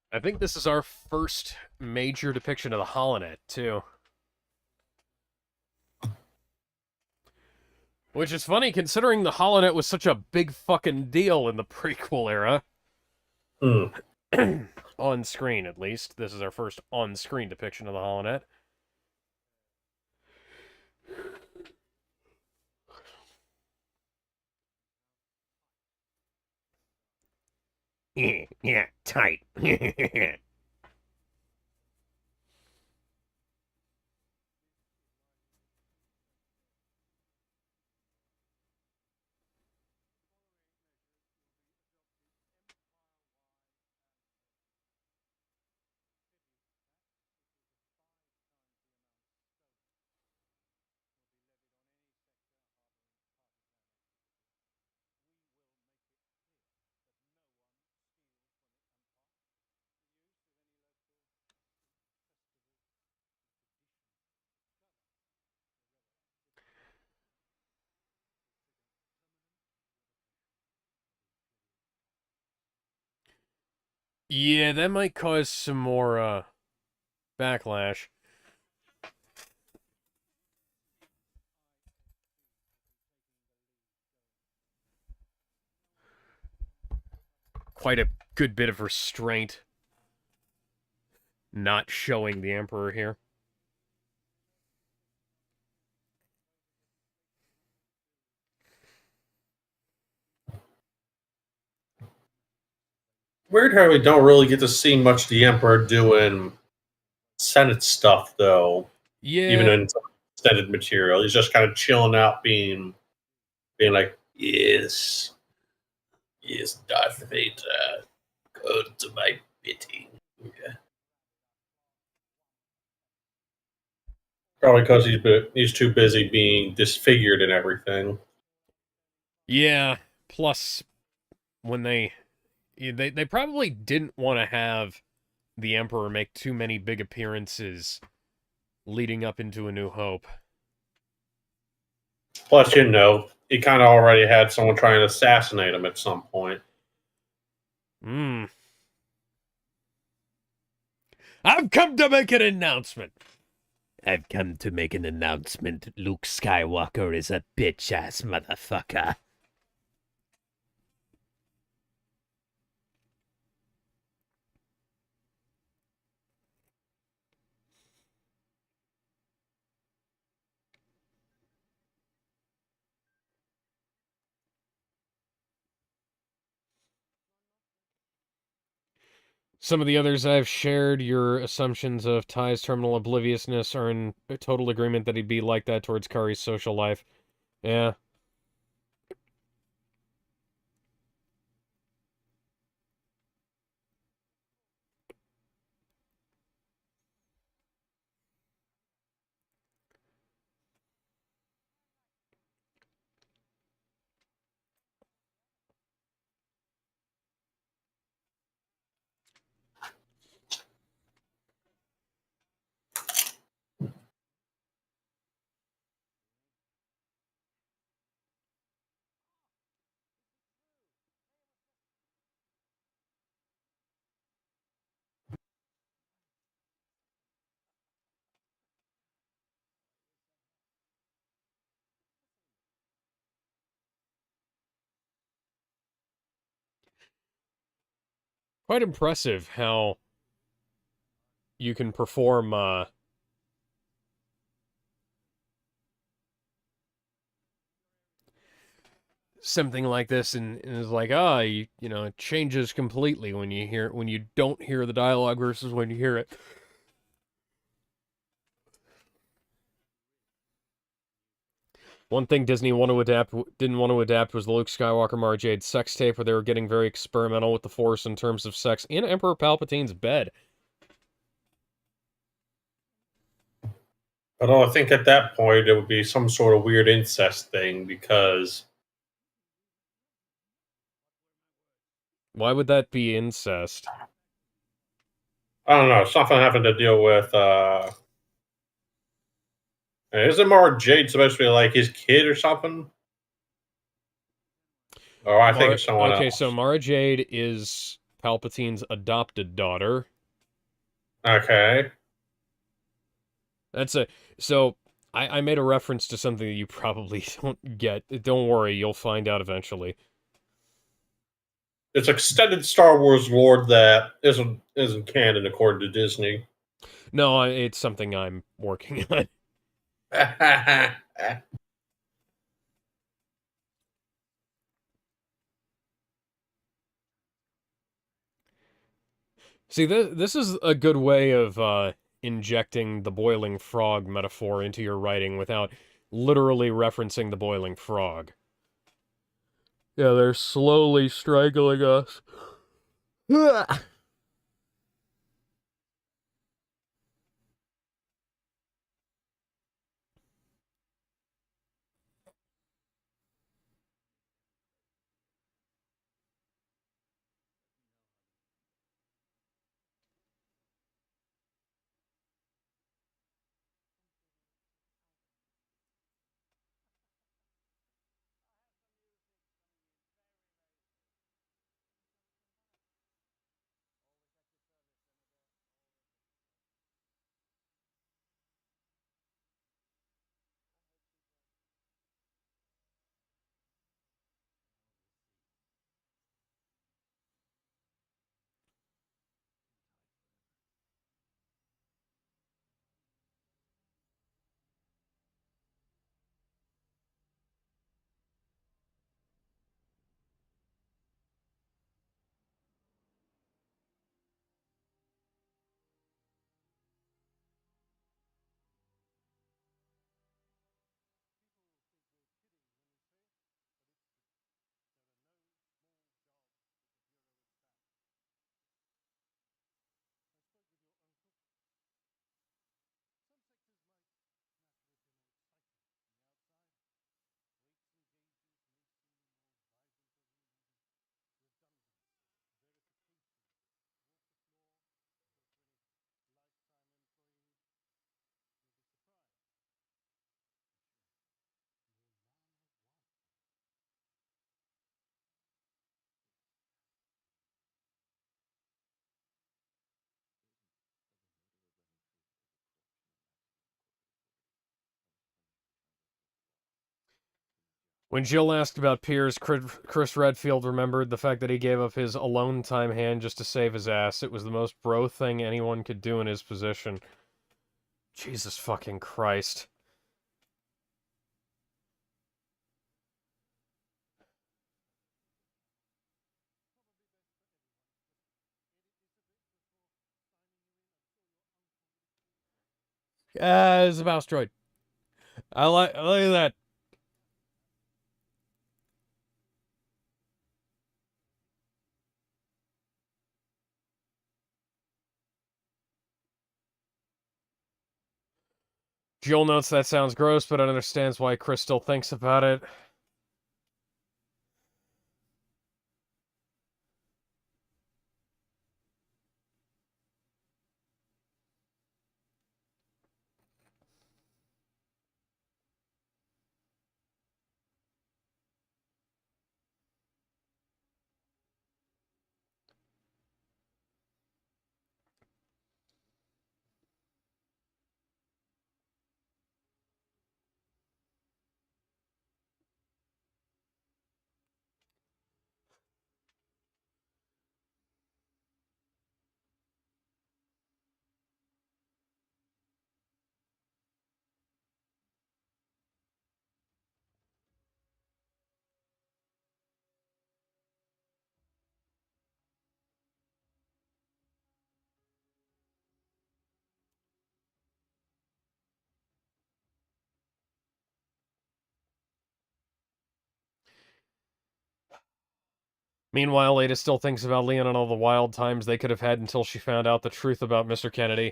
I think this is our first major depiction of the Holonet, too. Which is funny, considering the Holonet was such a big fucking deal in the prequel era. On screen, at least. This is our first on-screen depiction of the Holonet. Yeah, tight. Yeah, that might cause some more, backlash. Quite a good bit of restraint not showing the Emperor here. Weird how we don't really get to see much of the Emperor doing Senate stuff, though. Even Yeah, in some extended material, he's just kind of chilling out, being like, "Yes, yes, Darth Vader, go to my bidding." Yeah. Probably because he's too busy being disfigured and everything. yeah. Plus, when they probably didn't want to have the Emperor make too many big appearances leading up into A New Hope. Plus, he kind of already had someone trying to assassinate him at some point. Hmm. I've come to make an announcement. I've come to make an announcement. Luke Skywalker is a bitch-ass motherfucker. Some of the others I've shared, your assumptions of Ty's terminal obliviousness are in total agreement that he'd be like that towards Kari's social life. Yeah. Quite impressive how you can perform something like this and it's like, it changes completely when you don't hear the dialogue versus when you hear it. One thing Disney didn't want to adapt was the Luke Skywalker Mara Jade sex tape, where they were getting very experimental with the Force in terms of sex in Emperor Palpatine's bed. Although I think at that point it would be some sort of weird incest thing because Why would that be incest? I don't know, something having to deal with isn't Mara Jade supposed to be like his kid or something? Or I think it's someone Okay, so else. Mara Jade is Palpatine's adopted daughter. Okay. That's a so I made a reference to something that you probably don't get. Don't worry, you'll find out eventually. It's extended Star Wars lore that isn't canon according to Disney. No, it's something I'm working on. See, this is a good way of injecting the boiling frog metaphor into your writing without literally referencing the boiling frog. Yeah, they're slowly strangling us. When Jill asked about Piers, Chris Redfield remembered the fact that he gave up his alone time hand just to save his ass. It was the most bro thing anyone could do in his position. Jesus fucking Christ. It's a mouse droid. I like that. Jill notes that sounds gross, but understands why Chris still thinks about it. Meanwhile, Ada still thinks about Leon and all the wild times they could have had until she found out the truth about Mr. Kennedy.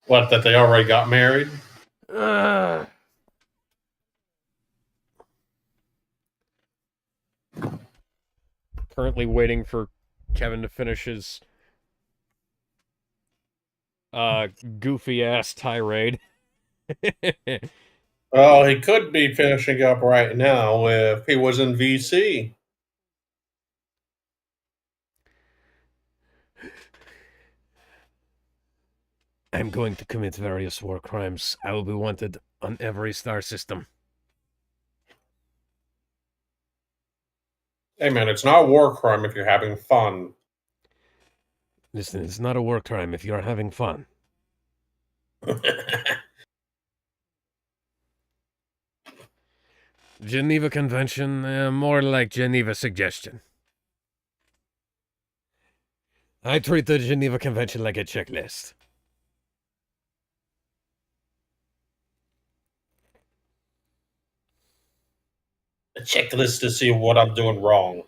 What, that they already got married? Currently waiting for Kevin to finish his goofy ass tirade. Oh, he could be finishing up right now if he was in VC. I'm going to commit various war crimes. I will be wanted on every star system. Hey man, it's not a war crime if you're having fun. Listen, it's not a war crime if you're having fun. Geneva Convention, more like Geneva Suggestion. I treat the Geneva Convention like a checklist. A checklist to see what I'm doing wrong.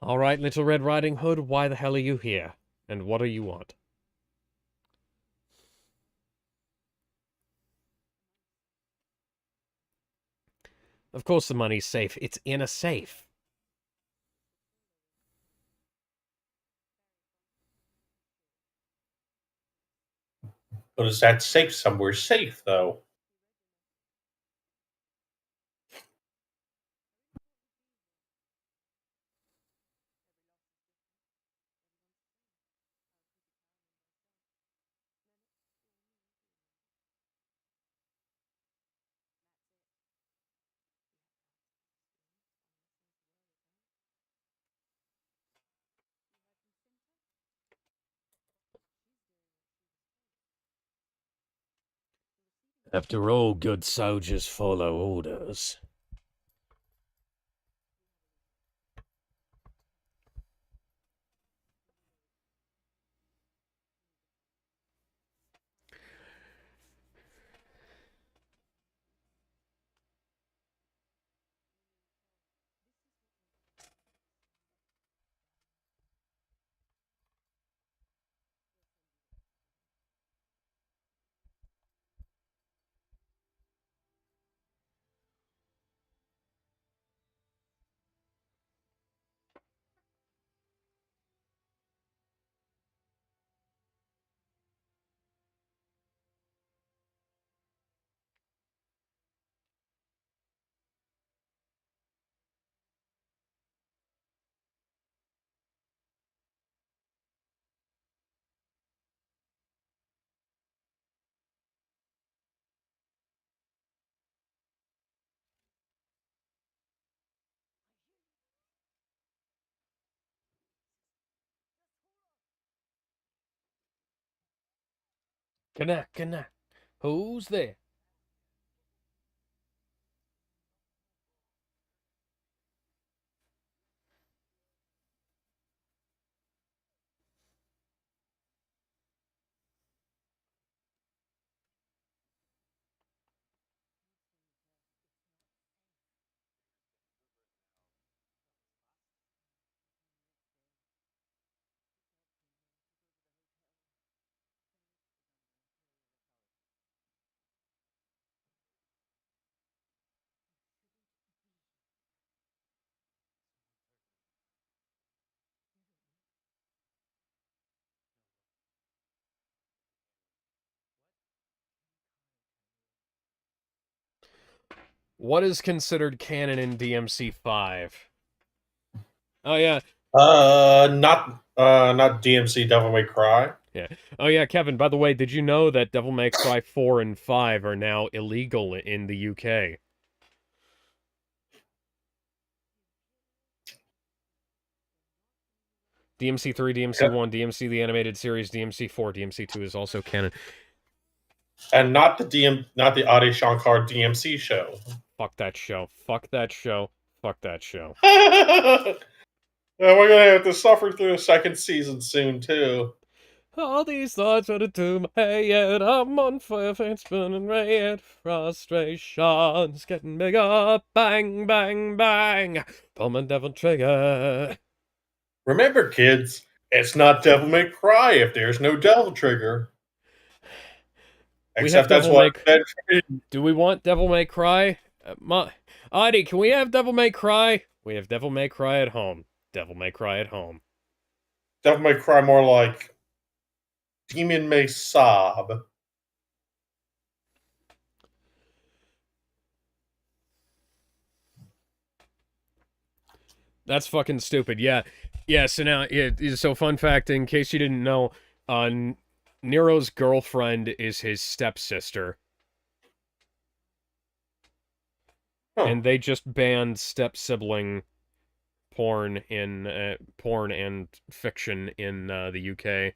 All right, Little Red Riding Hood, why the hell are you here? And what do you want? Of course the money's safe. It's in a safe. But is that safe somewhere safe, though? After all, good soldiers follow orders. Connect. Who's there? What is considered canon in DMC5? Oh yeah. Not DMC Devil May Cry. Yeah. Oh yeah, Kevin, by the way, did you know that Devil May Cry 4 and 5 are now illegal in the UK? DMC3, DMC1, DMC the animated series, DMC4, DMC2 is also canon. And not the Adi Shankar DMC show. Fuck that show. Fuck that show. Fuck that show. We're gonna have to suffer through a second season soon too. All these thoughts running to my head. I'm on fire, face burning red. Frustrations getting bigger. Bang, bang, bang. Pull my devil trigger. Remember, kids, it's not Devil May Cry if there's no devil trigger. We have Except that's Devil what May. Do we want Devil May Cry? Adi, can we have Devil May Cry? We have Devil May Cry at home. Devil May Cry at home. Devil May Cry more like Demon May Sob. That's fucking stupid. Yeah. Yeah, so now, so fun fact, in case you didn't know, Nero's girlfriend is his stepsister. Huh. And they just banned step-sibling porn porn and fiction in the UK.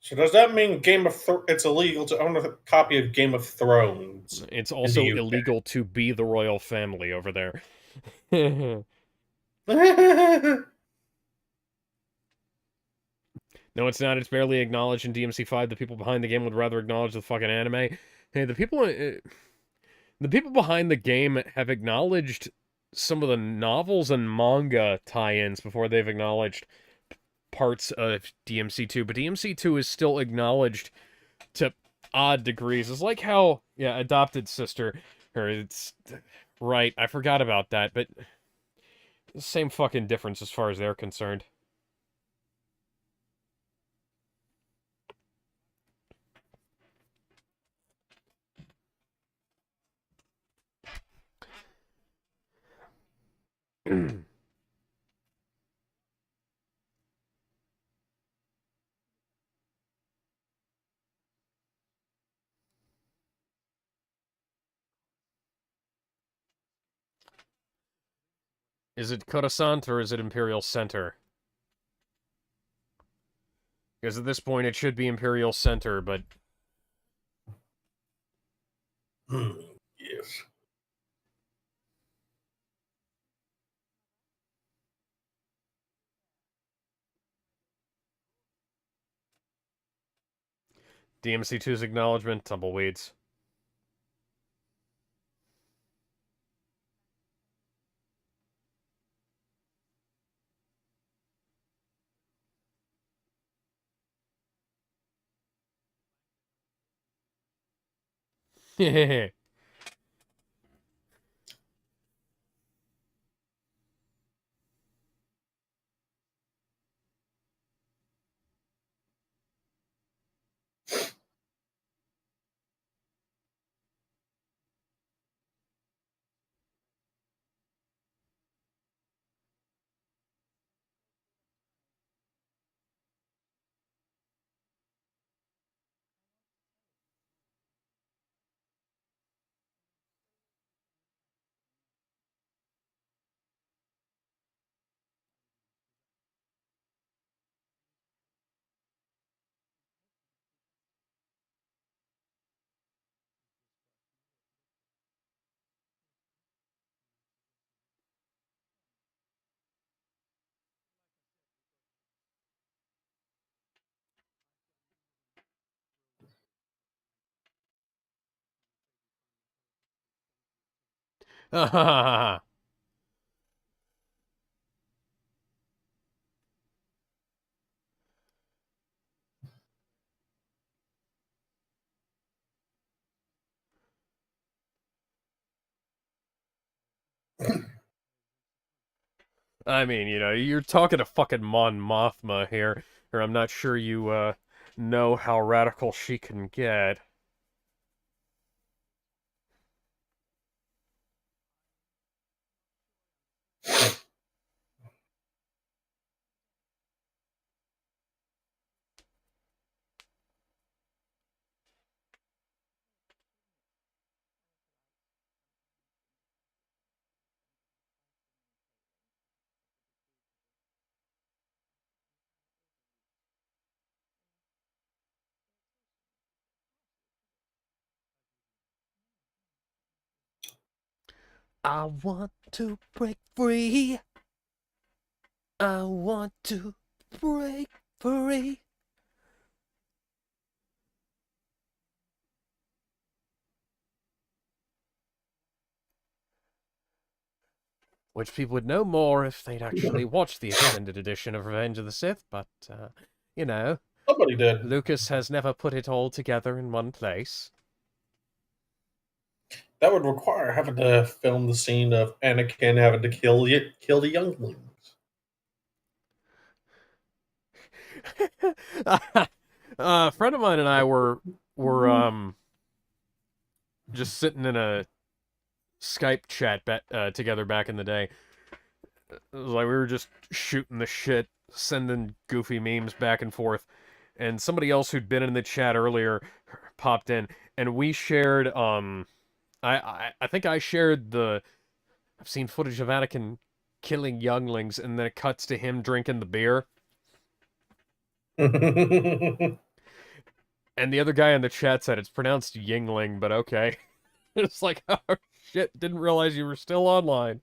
So does that mean it's illegal to own a copy of Game of Thrones? It's also illegal to be the royal family over there. No, it's not. It's barely acknowledged in DMC5. The people behind the game would rather acknowledge the fucking anime. Hey, the people behind the game have acknowledged some of the novels and manga tie-ins before they've acknowledged parts of DMC2. But DMC2 is still acknowledged to odd degrees. It's like how, yeah, Adopted Sister, or it's right. I forgot about that, but same fucking difference as far as they're concerned. Is it Coruscant or is it Imperial Center? Because at this point it should be Imperial Center, but... Yes. DMC2's acknowledgement, tumbleweeds. Hehehe. I mean, you know, you're talking to fucking Mon Mothma here, or I'm not sure you, know how radical she can get. I want to break free. I want to break free. Which people would know more if they'd actually watched the extended edition of Revenge of the Sith, but, you know, Somebody did. Lucas has never put it all together in one place. That would require having to film the scene of Anakin having to kill the younglings. A friend of mine and I were just sitting in a Skype chat together back in the day. It was like we were just shooting the shit, sending goofy memes back and forth, and somebody else who'd been in the chat earlier popped in, and we shared I think I shared the I've seen footage of Anakin killing younglings, and then it cuts to him drinking the beer. And the other guy in the chat said it's pronounced Yingling, but okay. It's like, oh shit, didn't realize you were still online.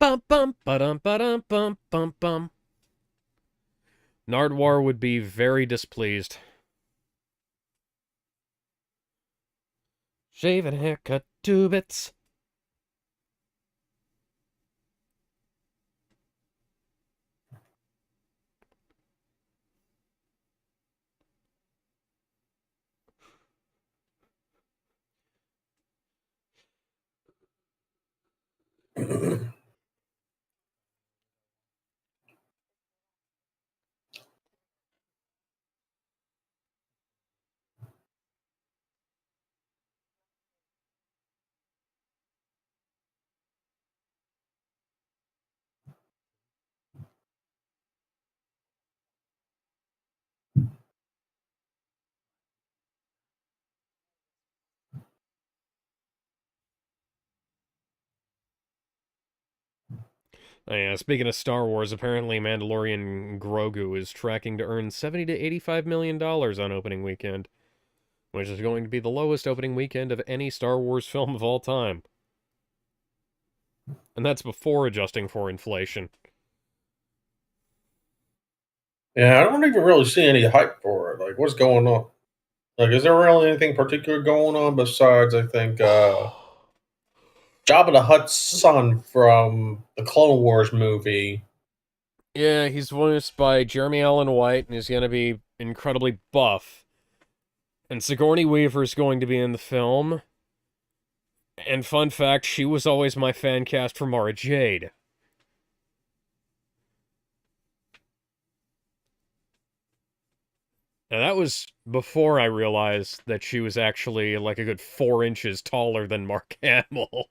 Bum bum ba-dum ba-dum bum bum bum. Nardwar would be very displeased. Shave and haircut 2 bits. Oh, yeah, speaking of Star Wars, apparently Mandalorian Grogu is tracking to earn $70 to $85 million on opening weekend, which is going to be the lowest opening weekend of any Star Wars film of all time. And that's before adjusting for inflation. Yeah, I don't even really see any hype for it. Like, what's going on? Like, is there really anything particular going on besides, I think, Jabba the Hutt's son from the Clone Wars movie? Yeah, he's voiced by Jeremy Allen White, and he's going to be incredibly buff. And Sigourney Weaver's going to be in the film. And fun fact, she was always my fan cast for Mara Jade. Now that was before I realized that she was actually like a good 4 inches taller than Mark Hamill.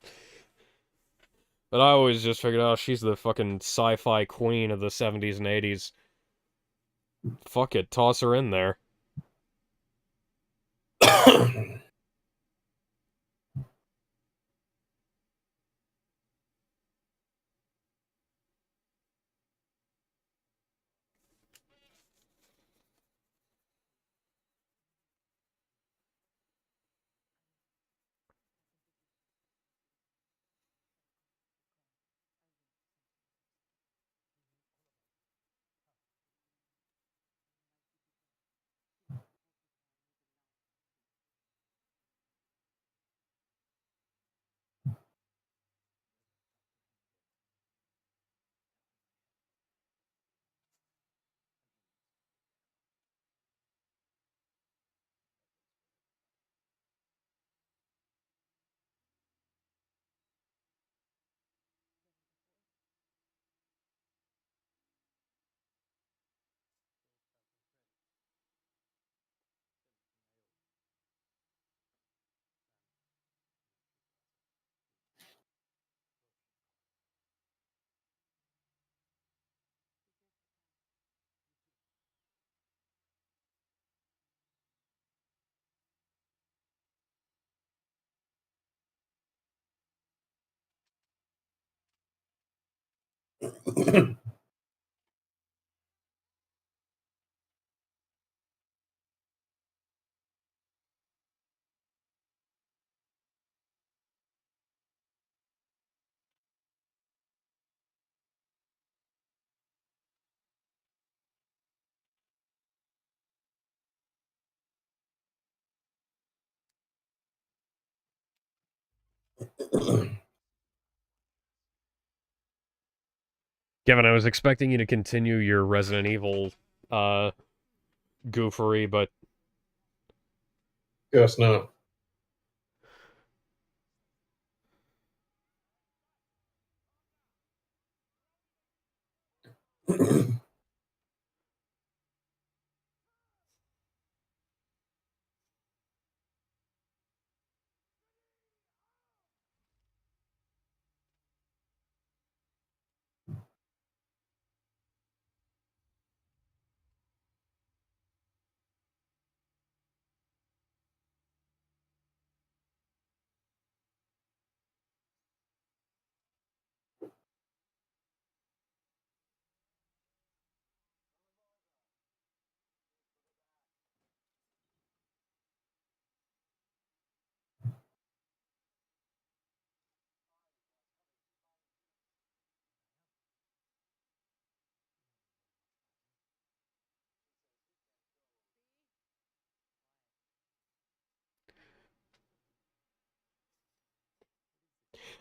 But I always just figured, oh, she's the fucking sci-fi queen of the 70s and 80s. Fuck it, toss her in there. Kevin, I was expecting you to continue your Resident Evil uh goofery, but Guess not.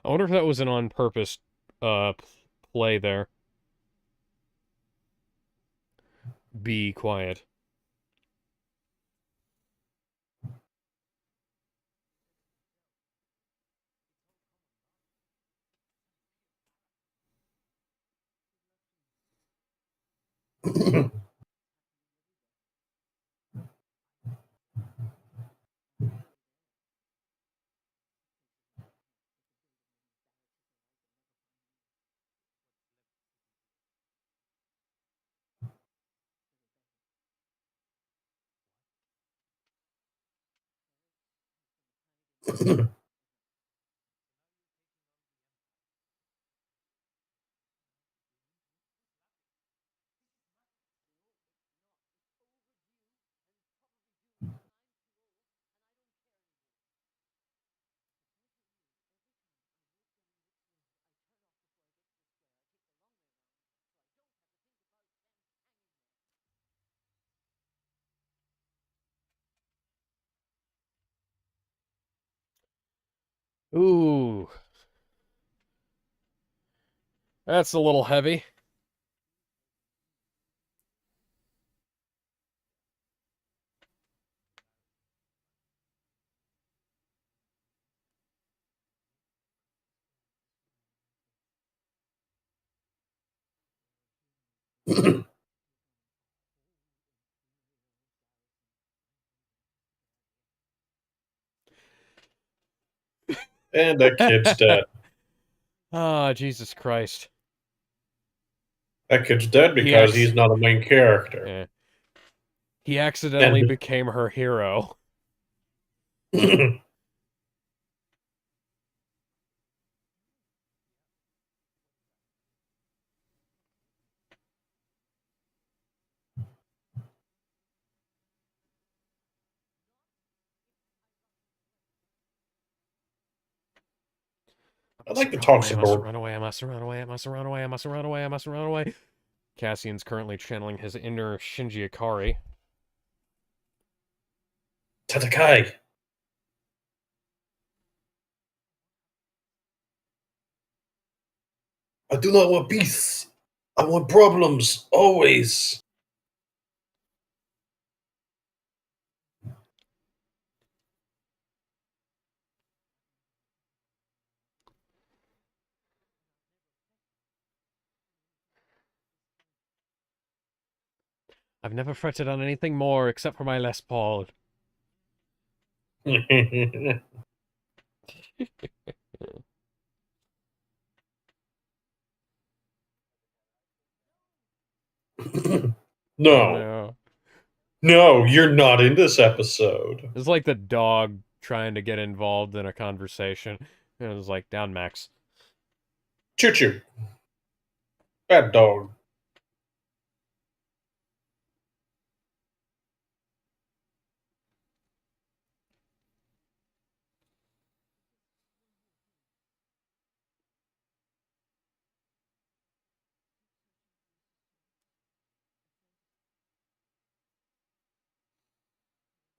I wonder if that was an on purpose play there. Be quiet. Ooh, that's a little heavy. And that kid's dead. Ah, Jesus Christ. That kid's dead He because he's acts. not a main character. Yeah. He accidentally And became her hero. I like the Run away, I toxic must board. run away, I must run away, I must run away, I must run away, I must run away. Cassian's currently channeling his inner Shinji Ikari. Tatakai. I do not want peace. I want problems, always. I've never fretted on anything more except for my Les Paul. Oh No. no. No, you're not in this episode. It's like the dog trying to get involved in a conversation. And it was like, down, Max. Choo choo. Bad dog.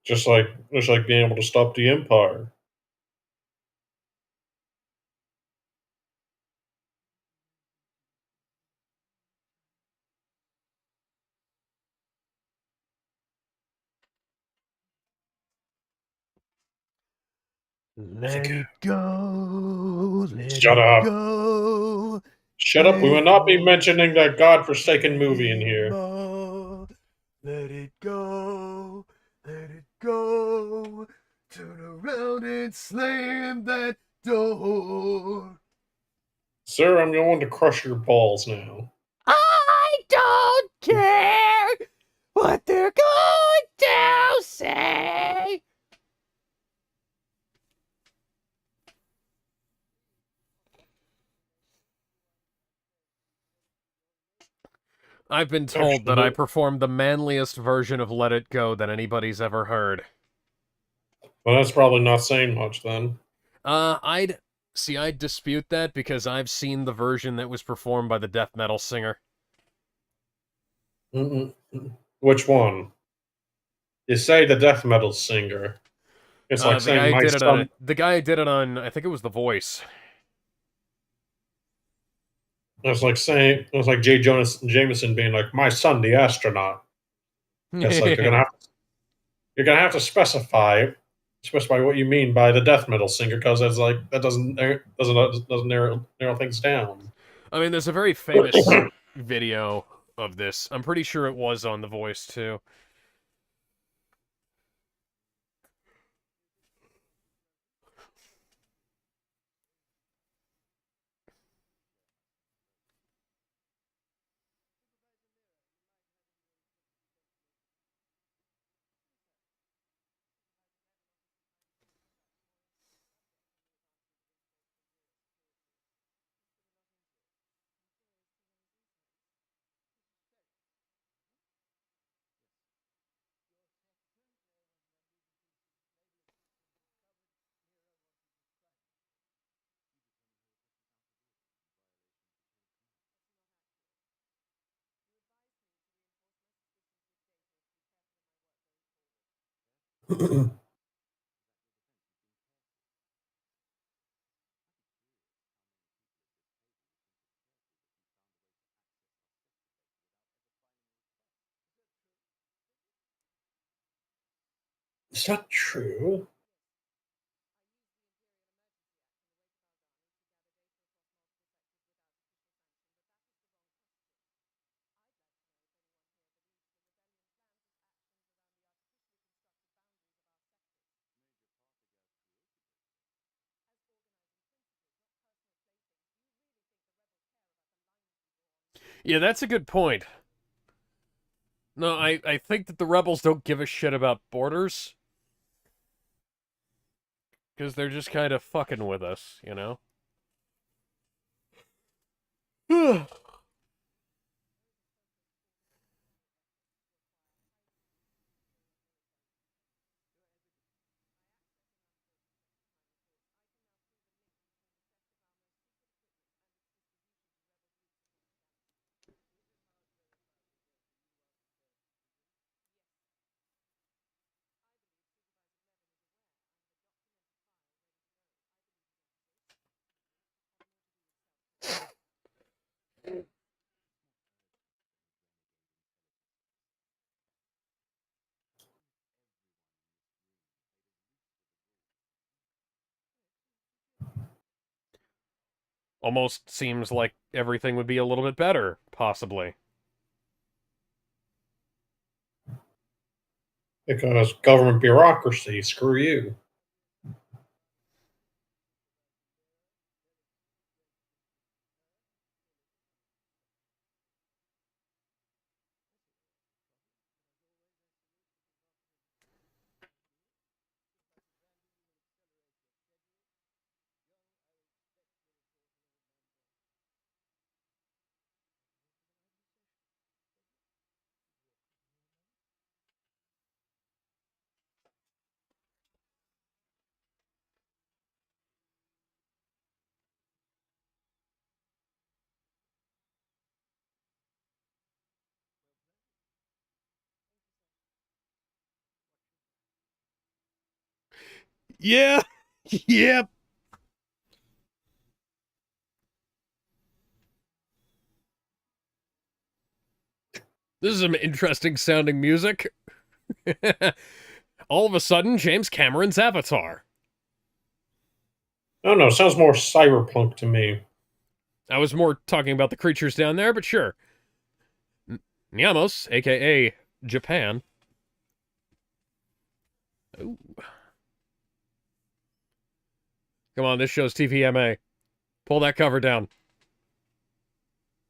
Just like being able to stop the Empire. Let it go, let Shut it up. go. Shut up. We will not be mentioning that godforsaken movie in here. Gizmo. Let it go, let it go. Turn around and slam that door. Sir, I'm going to crush your balls now. I don't care what they're going to say. I've been told that I Actually, performed the manliest version of Let It Go that anybody's ever heard. well, that's probably not saying much then. I'd dispute that because I've seen the version that was performed by the death metal singer. Mm-mm. Which one? You say the death metal singer. It's like The saying guy who my did it on son. it. The guy who did it on, I think it was The Voice. It's like J. Jonas Jameson being like my son, the astronaut. It's like you're gonna have to specify what you mean by the death metal singer because it's like that doesn't narrow things down. I mean, there's a very famous video of this. I'm pretty sure it was on The Voice too. Is that true? Yeah, that's a good point. No, I think that the rebels don't give a shit about borders. Because they're just kind of fucking with us, you know? Almost seems like everything would be a little bit better, possibly. Because government bureaucracy, screw you. Yeah! Yep! This is some interesting sounding music. All of a sudden, James Cameron's Avatar. I don't know, sounds more cyberpunk to me. I was more talking about the creatures down there, but sure. Nyamos, aka Japan. Ooh. Come on, this show's TVMA. Pull that cover down.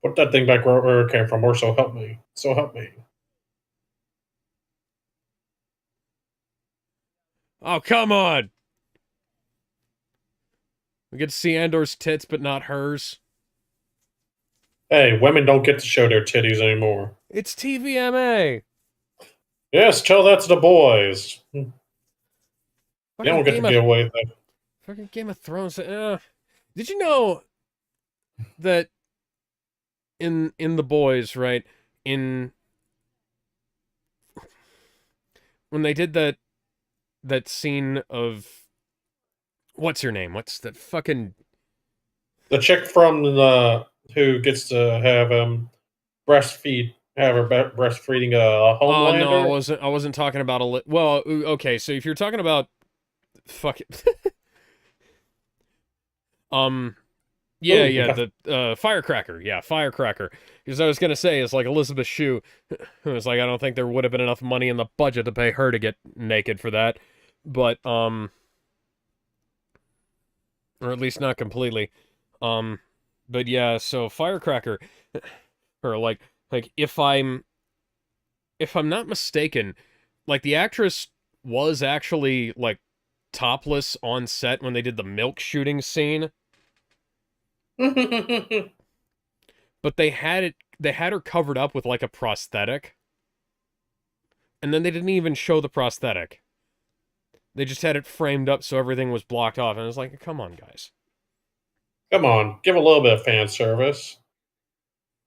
Put that thing back where it came from, or so help me. So help me. Oh, come on! We get to see Andor's tits, but not hers. Hey, women don't get to show their titties anymore. It's TVMA! Yes, tell that to the boys. You Fucking don't get to get away with that. Fucking Game of Thrones. Did you know that in The Boys, right? When they did that scene of what's her name? What's that fucking The chick from the who gets to have have her breastfeeding a Oh no, Homelander. I wasn't talking about well, okay, so if you're talking about fuck it. Yeah, Ooh, we yeah, got the Firecracker. Yeah, Firecracker. Because I was gonna say, it's like Elizabeth Shue. It was like I don't think there would have been enough money in the budget to pay her to get naked for that. But or at least not completely. Um but yeah, so Firecracker or like if I'm not mistaken, like the actress was actually like topless on set when they did the milk shooting scene, but they had her covered up with like a prosthetic, and then they didn't even show the prosthetic. They just had it framed up so everything was blocked off, and I was like, come on, guys. Come on, give a little bit of fan service.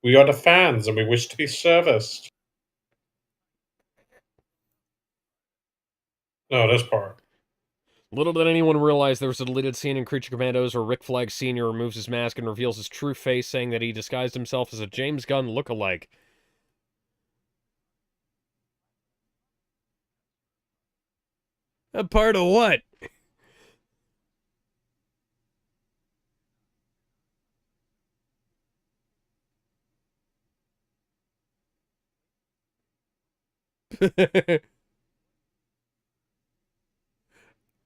We are the fans, and we wish to be serviced. No, this part. Little did anyone realize there was a deleted scene in Creature Commandos where Rick Flag Sr. removes his mask and reveals his true face, saying that he disguised himself as a James Gunn look-alike. A part of what?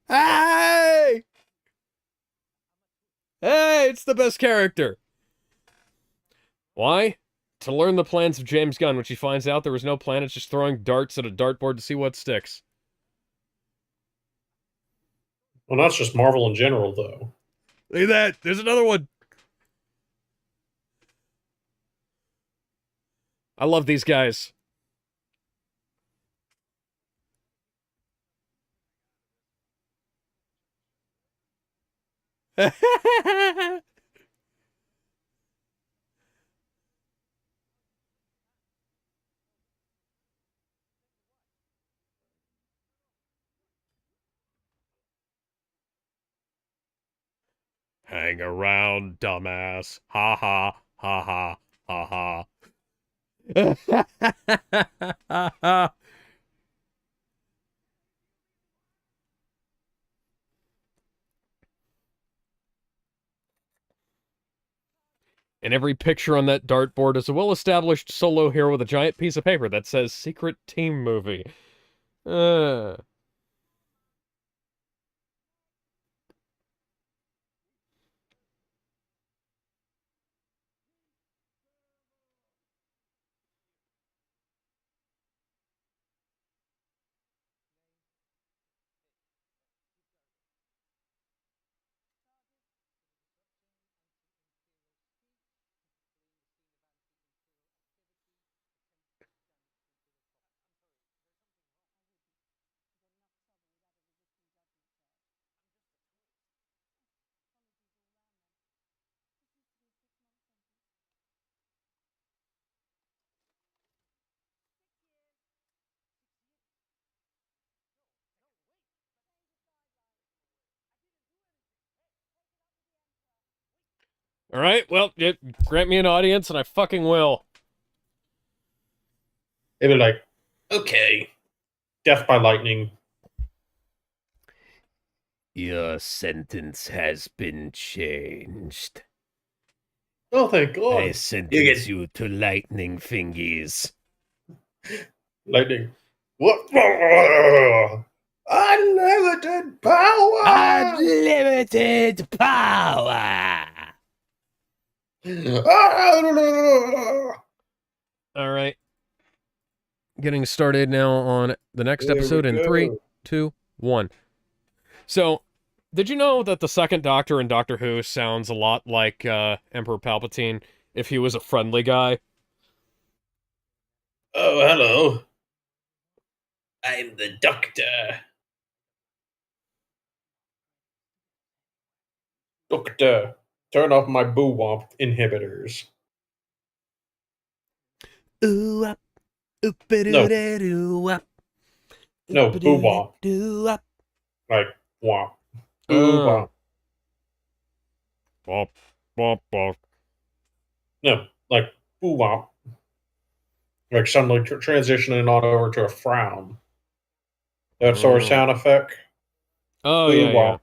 Hey! Hey, it's the best character. Why? To learn the plans of James Gunn, which he finds out there was no plan, it's just throwing darts at a dartboard to see what sticks. Well, not just Marvel in general, though. Look at that. There's another one. I love these guys. Hang around, dumbass. Ha ha ha ha ha ha. And every picture on that dartboard is a well-established solo hero with a giant piece of paper that says "Secret Team Movie." Uh. All right, well, grant me an audience, and I fucking will. They'd be like, okay, death by lightning. Your sentence has been changed. Oh, thank I God. sentence you to lightning fingies. Lightning. What? Unlimited power! Unlimited power! All right. Getting started now on the next episode in 3, 2, 1. So, did you know that the second Doctor in Doctor Who sounds a lot like Emperor Palpatine if he was a friendly guy? Oh, hello. I'm the Doctor. Doctor, turn off my boo-womp inhibitors. Ooh up, No, oop-a-doo-da-doo up, no, boo-womp. oop-a-doo-da-doo up. Like, womp. Oh. Boo-womp. Bop, bop, bop. No, like, boo-womp. Like suddenly transitioning on over to a frown. That sort of sound effect. Oh, yeah, yeah. Boo-womp.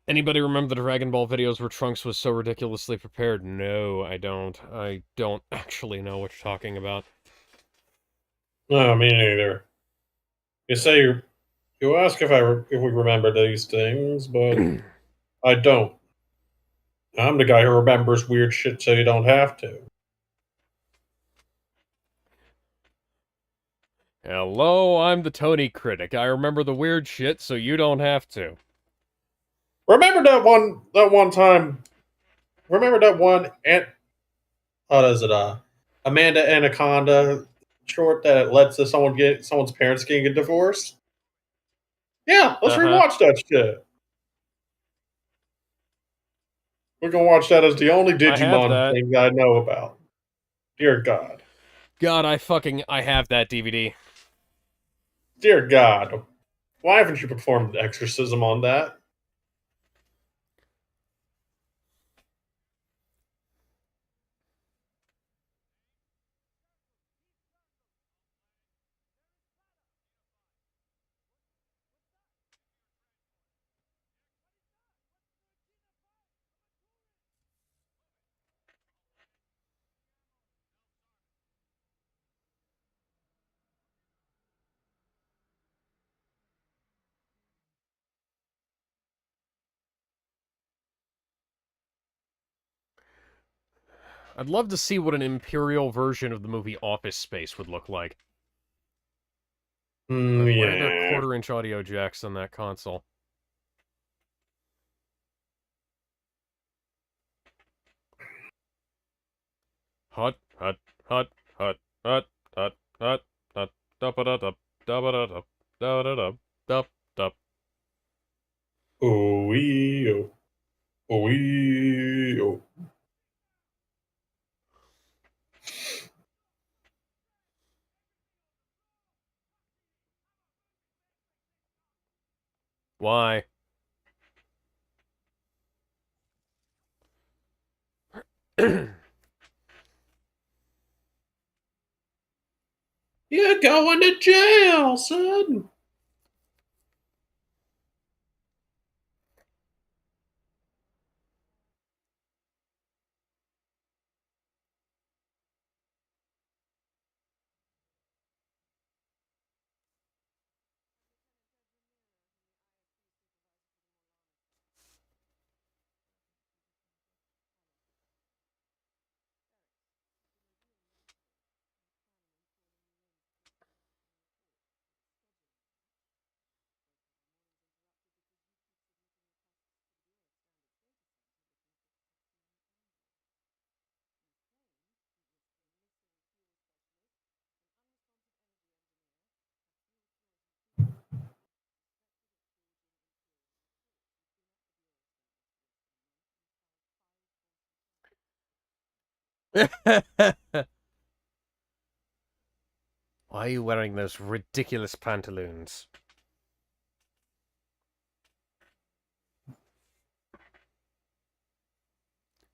Anybody remember the Dragon Ball videos where Trunks was so ridiculously prepared? No, I don't. I don't actually know what you're talking about. No, me neither. You say you ask if we remember these things, but I don't. I'm the guy who remembers weird shit so you don't have to. Hello, I'm the Tony critic. I remember the weird shit so you don't have to. Remember that one time? Remember that one? What is it? Amanda Anaconda short that led to someone's parents getting a divorce. Yeah, let's Uh-huh. rewatch that shit. We're gonna watch that as the only I have Digimon that. thing that I know about. Dear God. God, I have that DVD. Dear God. Why haven't you performed the exorcism on that? I'd love to see what an Imperial version of the movie Office Space would look like. Why are there Yeah. quarter-inch audio jacks on that console? Hot, hot, hot, hot, hot, hot, hot, hot, da ba da da da ba da da da da da da da. Oh, wee, oh, wee, oh. Why? You're going to jail, son. Why are you wearing those ridiculous pantaloons?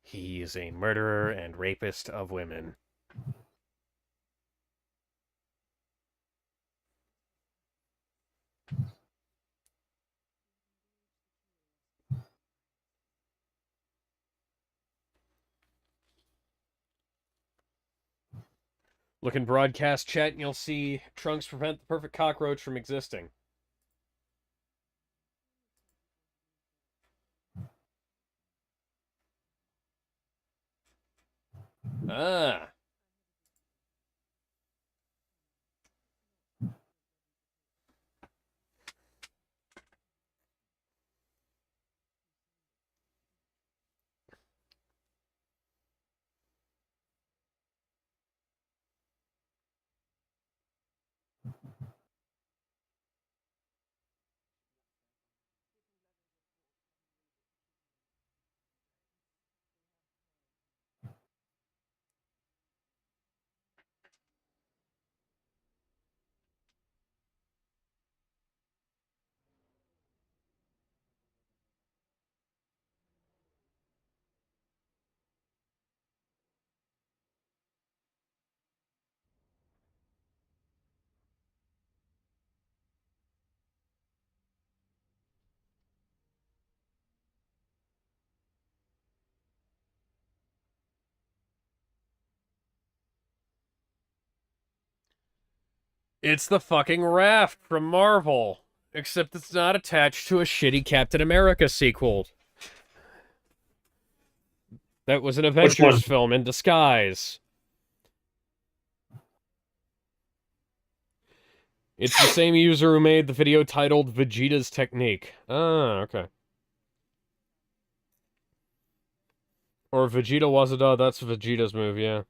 He is a murderer and rapist of women. Look in broadcast chat and you'll see Trunks prevent the perfect cockroach from existing. Ah. It's the fucking Raft from Marvel. Except it's not attached to a shitty Captain America sequel. That was an Which Avengers one? film in disguise. It's the same user who made the video titled Vegeta's Technique. Ah, okay. Or Vegeta Wazada, that's Vegeta's move, yeah.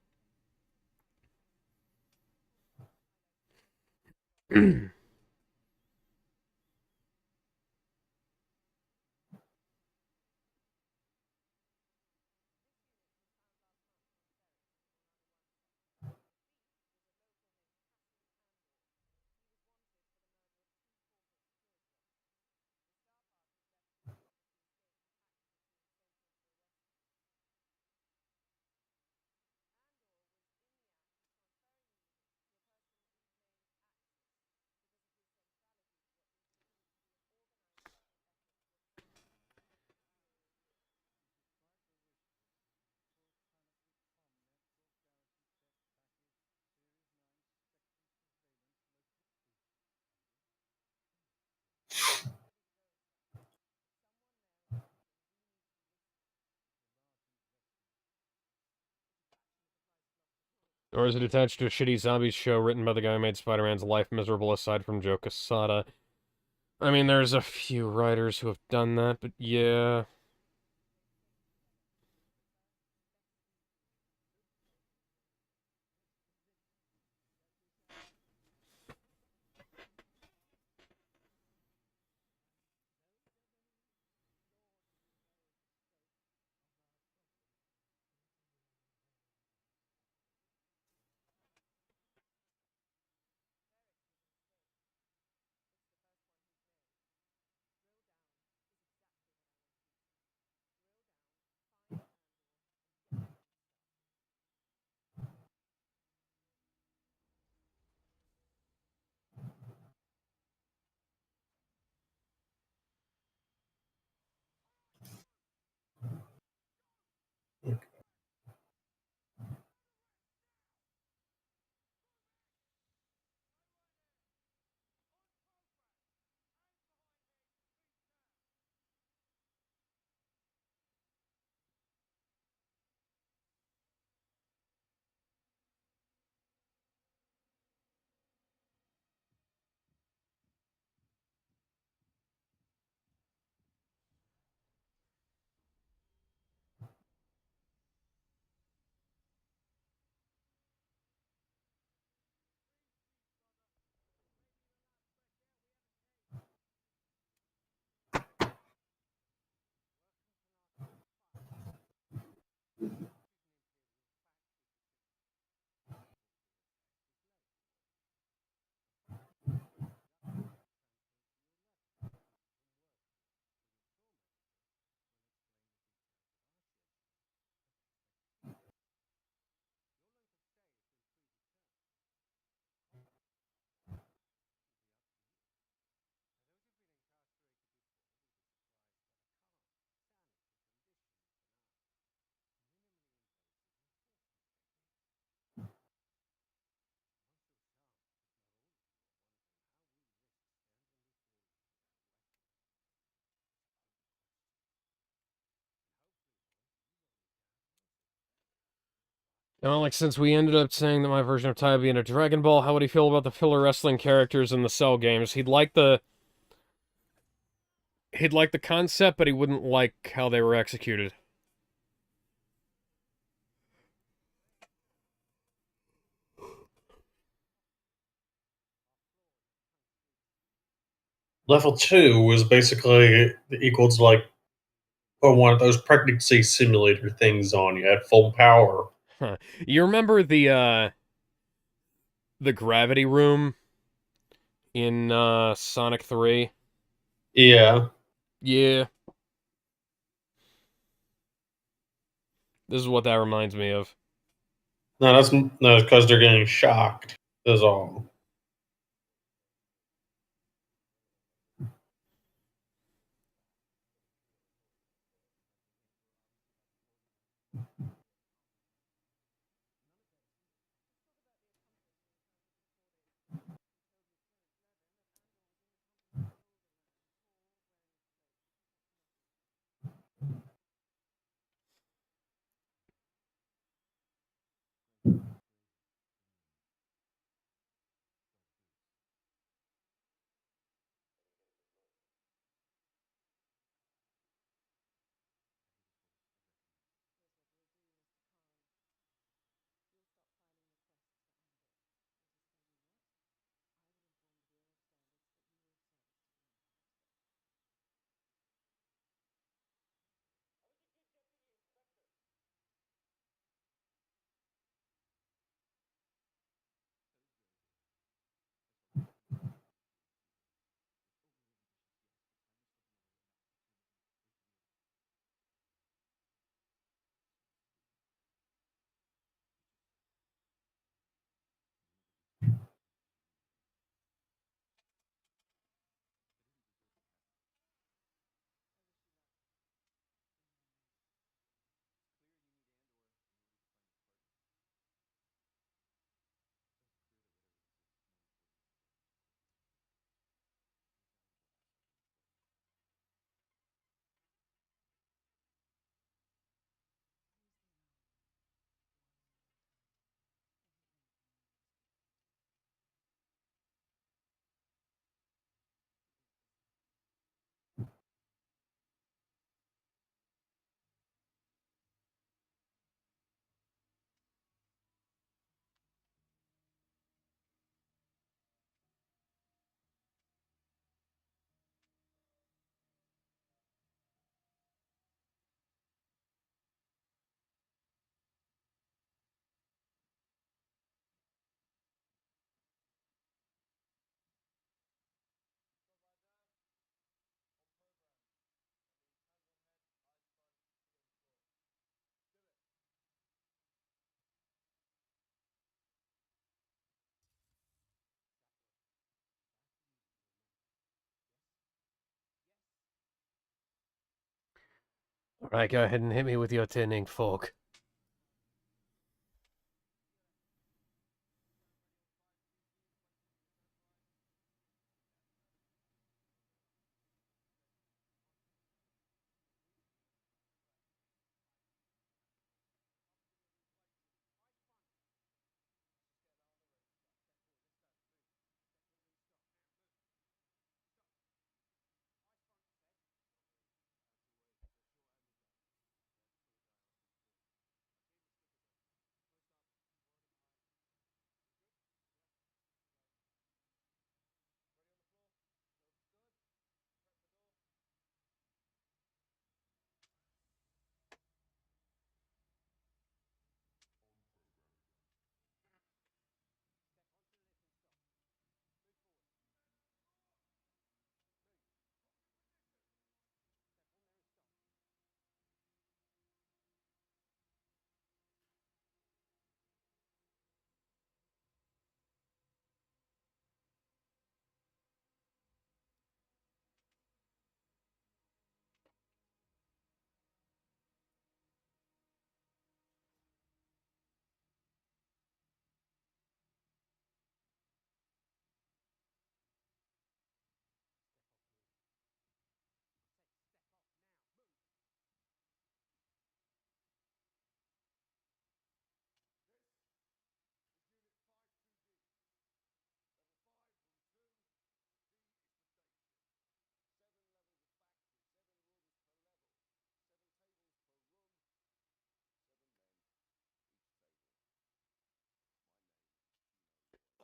Or is it attached to a shitty zombies show written by the guy who made Spider-Man's life miserable aside from Joe Quesada? I mean, there's a few writers who have done that, but yeah. Alex, since we ended up saying that my version of Tai would be in a Dragon Ball, how would he feel about the filler wrestling characters in the Cell games? He'd like the concept, but he wouldn't like how they were executed. Level 2 is basically equal to like put one of those pregnancy simulator things on you at full power. Huh. You remember the gravity room in Sonic 3? Yeah. Yeah, this is what that reminds me of. No, that's because they're getting shocked. Is all. Alright, go ahead and hit me with your tin ink fork.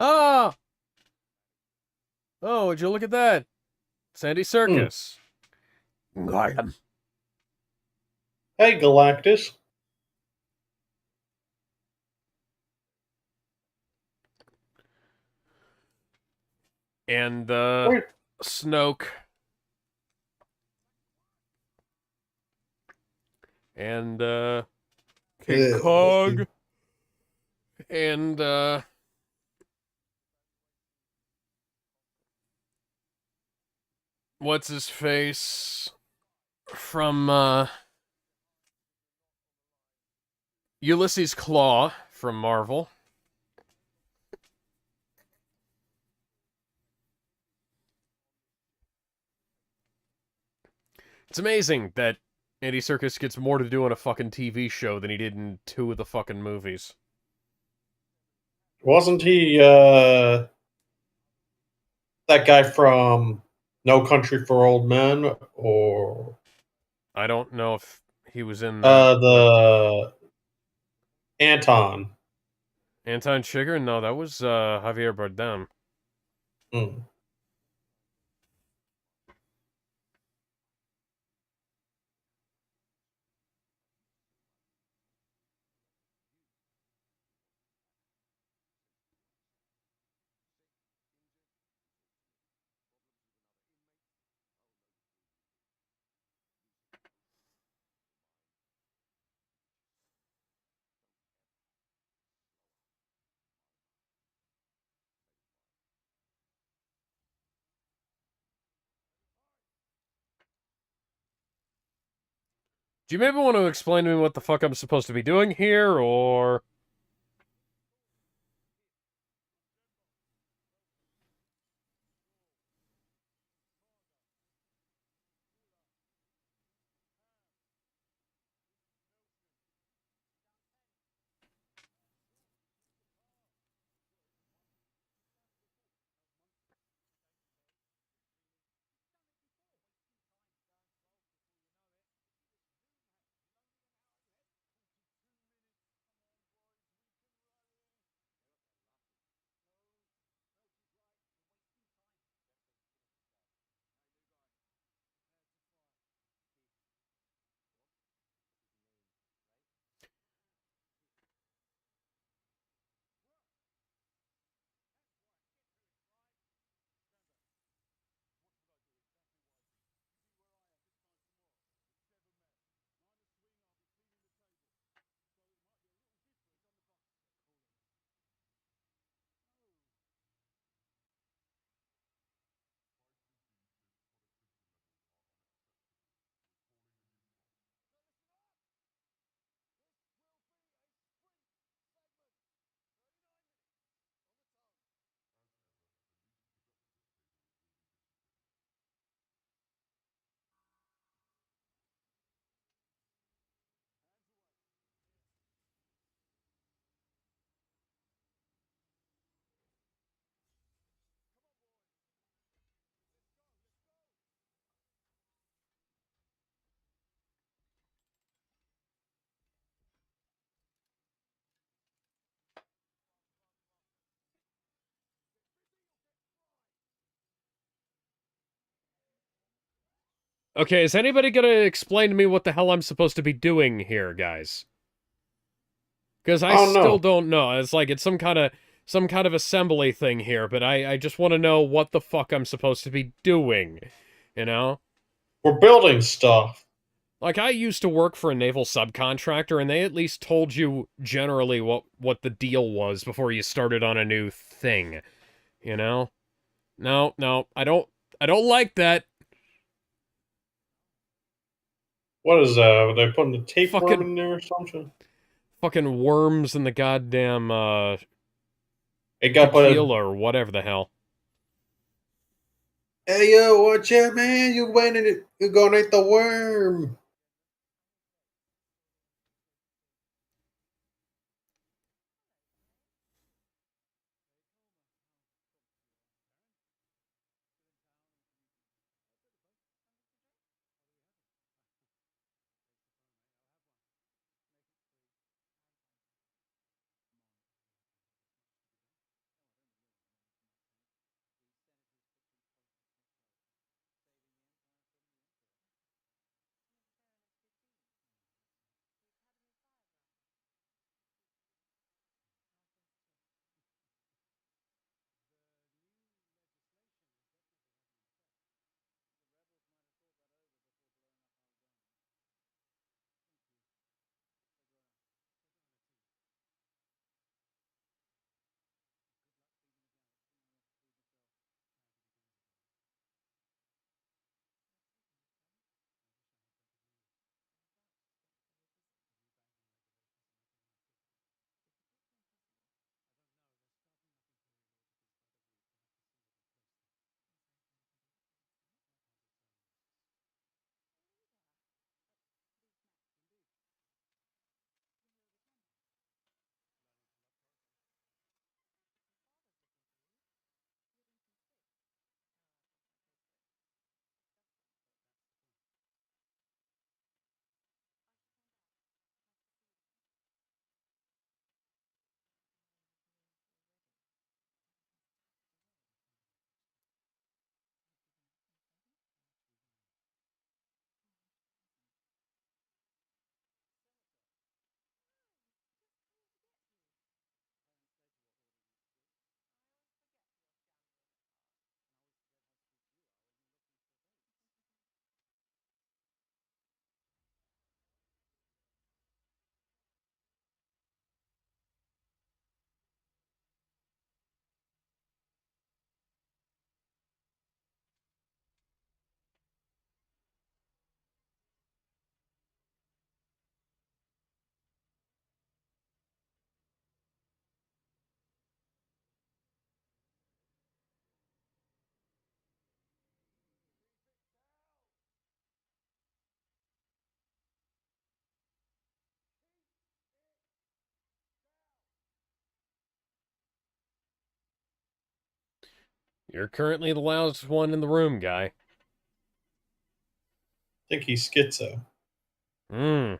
Ah! Oh, would you look at that? Sandy Hmm. Circus. Goddamn. Hey, Galactus. And, Where? Snoke. And, King Cog. And, what's his face? From, Ulysses Claw from Marvel. It's amazing that Andy Serkis gets more to do on a fucking TV show than he did in 2 of the fucking movies. Wasn't he that guy from No Country for Old Men or I don't know if he was in the the Anton? Anton Chigurh. No, that was Javier Bardem. Hmm. Do you maybe want to explain to me what the fuck I'm supposed to be doing here, or Okay, is anybody gonna explain to me what the hell I'm supposed to be doing here, guys? Because I Oh still no, don't know. It's like it's some kind of assembly thing here, but I just want to know what the fuck I'm supposed to be doing. You know? we're building stuff. Like I used to work for a naval subcontractor and they at least told you generally what the deal was before you started on a new thing, you know? No, no, I don't like that. What is that? Are they putting a tapeworm Fucking in there or something? fucking worms in the goddamn It got put a. tequila or whatever the hell. Hey yo, watch out, man! You went in it. You're gonna eat the worm. You're currently the loudest one in the room, guy. I think he's schizo. Hmm.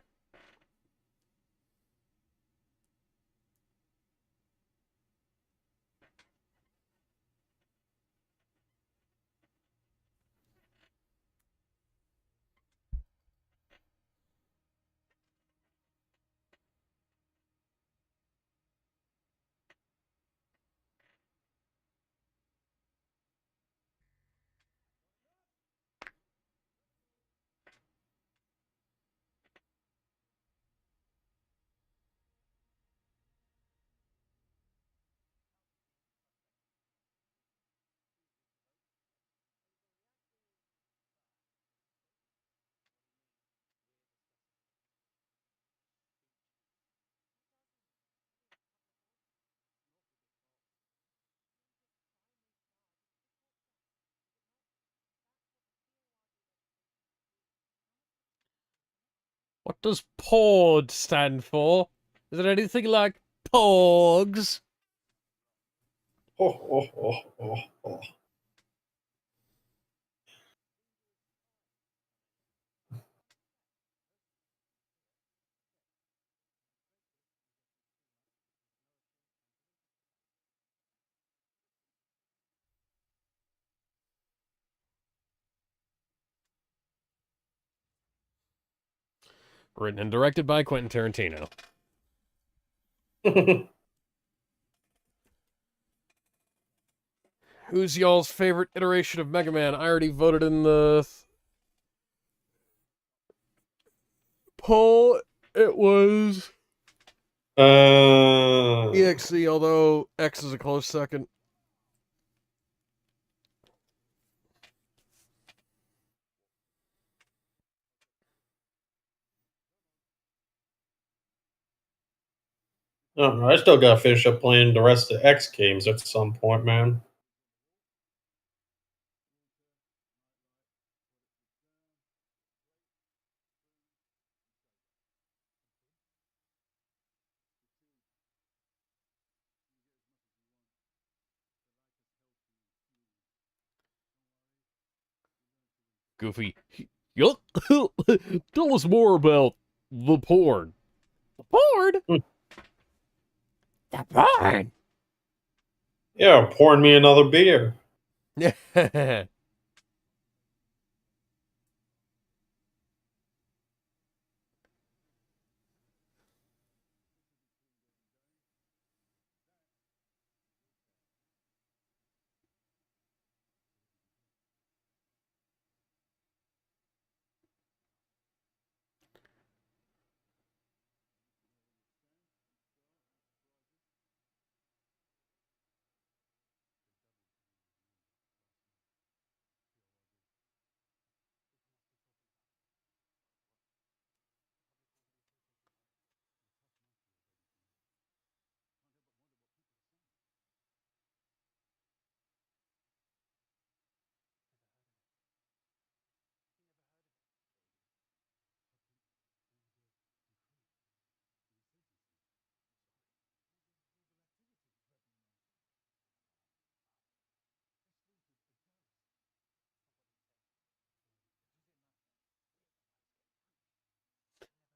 What does POD stand for? Is it anything like POGs? Oh, oh, oh, oh, oh. Written and directed by Quentin Tarantino. Who's y'all's favorite iteration of Mega Man? I already voted in the poll. It was EXE, although X is a close second. I don't know. I still gotta finish up playing the rest of the X games at some point, man. Goofy. Yup. Tell us more about the porn. The porn? The porn? Yeah, pouring me another beer. Yeah.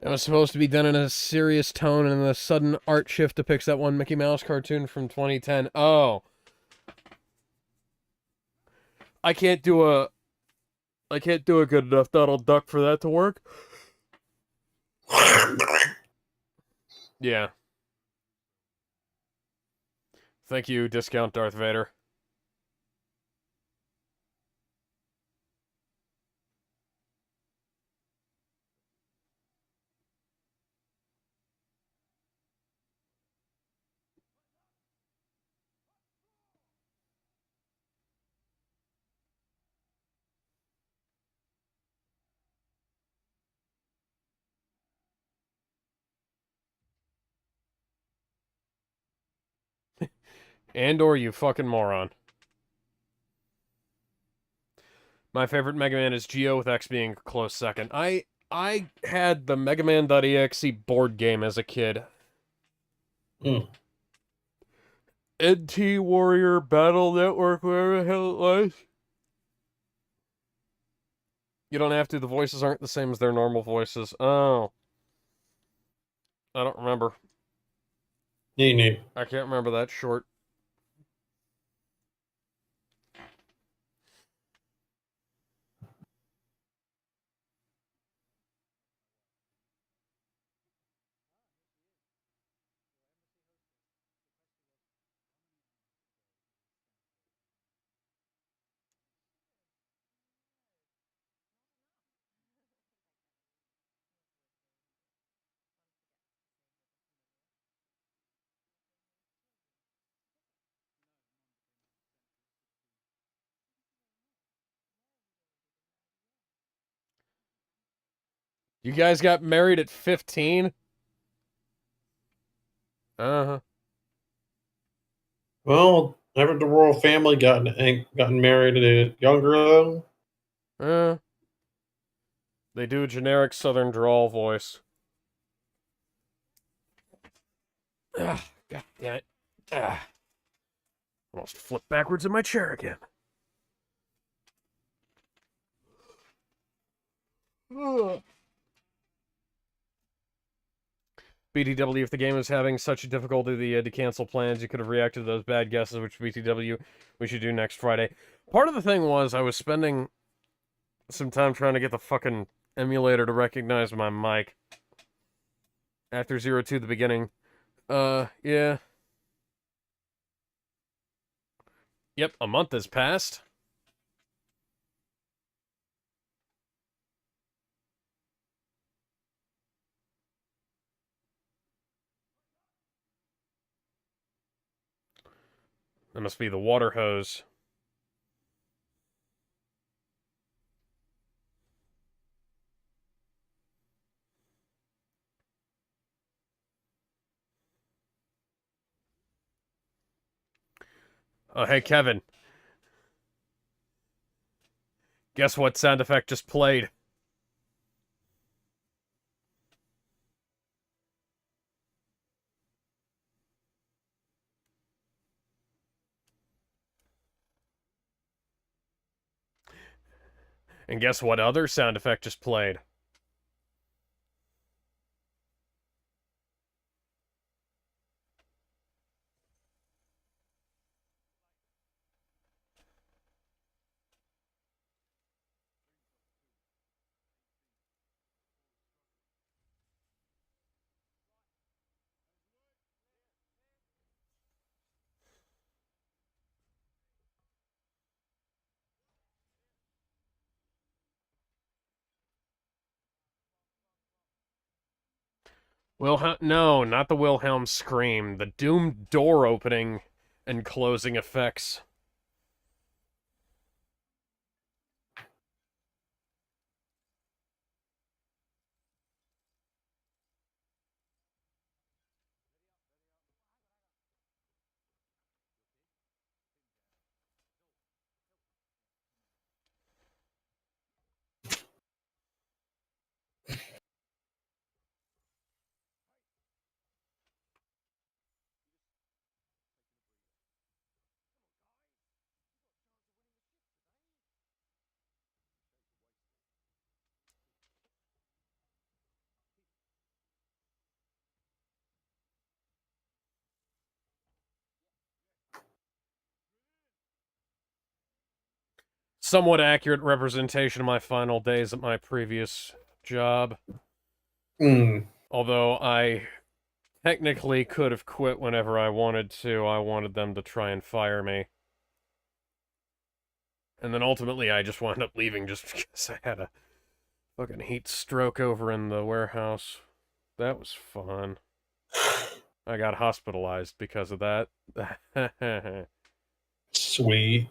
It was supposed to be done in a serious tone, and the sudden art shift depicts that one Mickey Mouse cartoon from 2010. Oh. I can't do a good enough Donald Duck for that to work. Yeah. Thank you, discount Darth Vader. Andor, you fucking moron. My favorite Mega Man is Geo, with X being a close second. I had the Mega Man.exe board game as a kid. Mm. NT Warrior Battle Network, whatever the hell it was. You don't have to, the voices aren't the same as their normal voices. Oh. I don't remember. Neat. I can't remember that short. You guys got married at 15? Uh-huh. Well, never the royal family gotten married younger though. They do a generic southern drawl voice. God damn it. Almost flipped backwards in my chair again. BTW, if the game is having such a difficulty to cancel plans, you could have reacted to those bad guesses, which BTW we should do next Friday. Part of the thing was I was spending some time trying to get the fucking emulator to recognize my mic. After 02, the beginning. Yeah. Yep, a month has passed. That must be the water hose. Oh, hey, Kevin. Guess what sound effect just played? And guess what other sound effect just played? Wilhelm? No, not the Wilhelm scream. The doomed door opening and closing effects. Somewhat accurate representation of my final days at my previous job. Mm. Although I technically could have quit whenever I wanted to. I wanted them to try and fire me. And then ultimately I just wound up leaving just because I had a fucking heat stroke over in the warehouse. That was fun. I got hospitalized because of that. Sweet.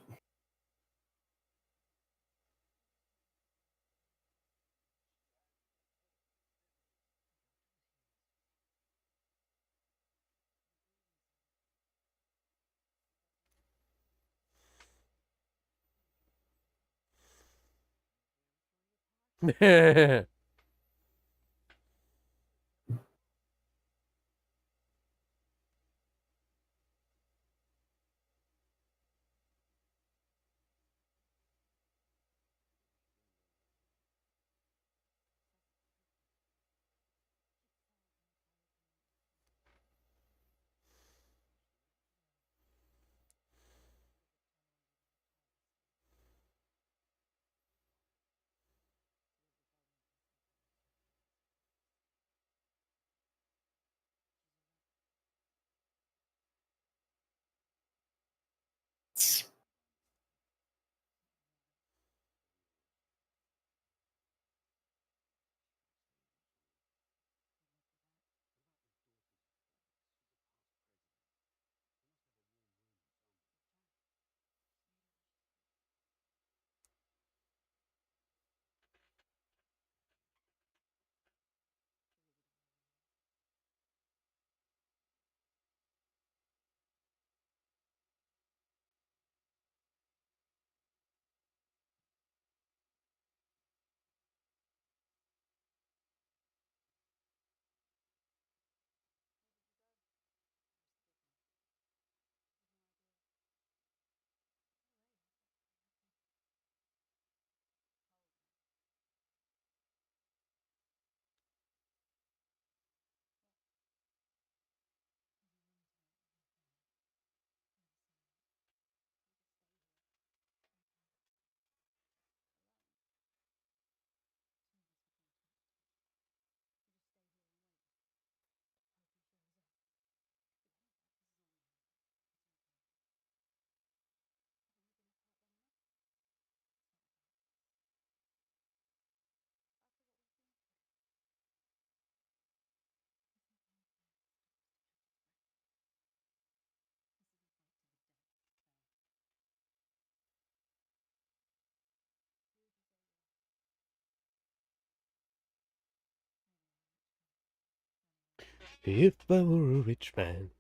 If I were a rich man,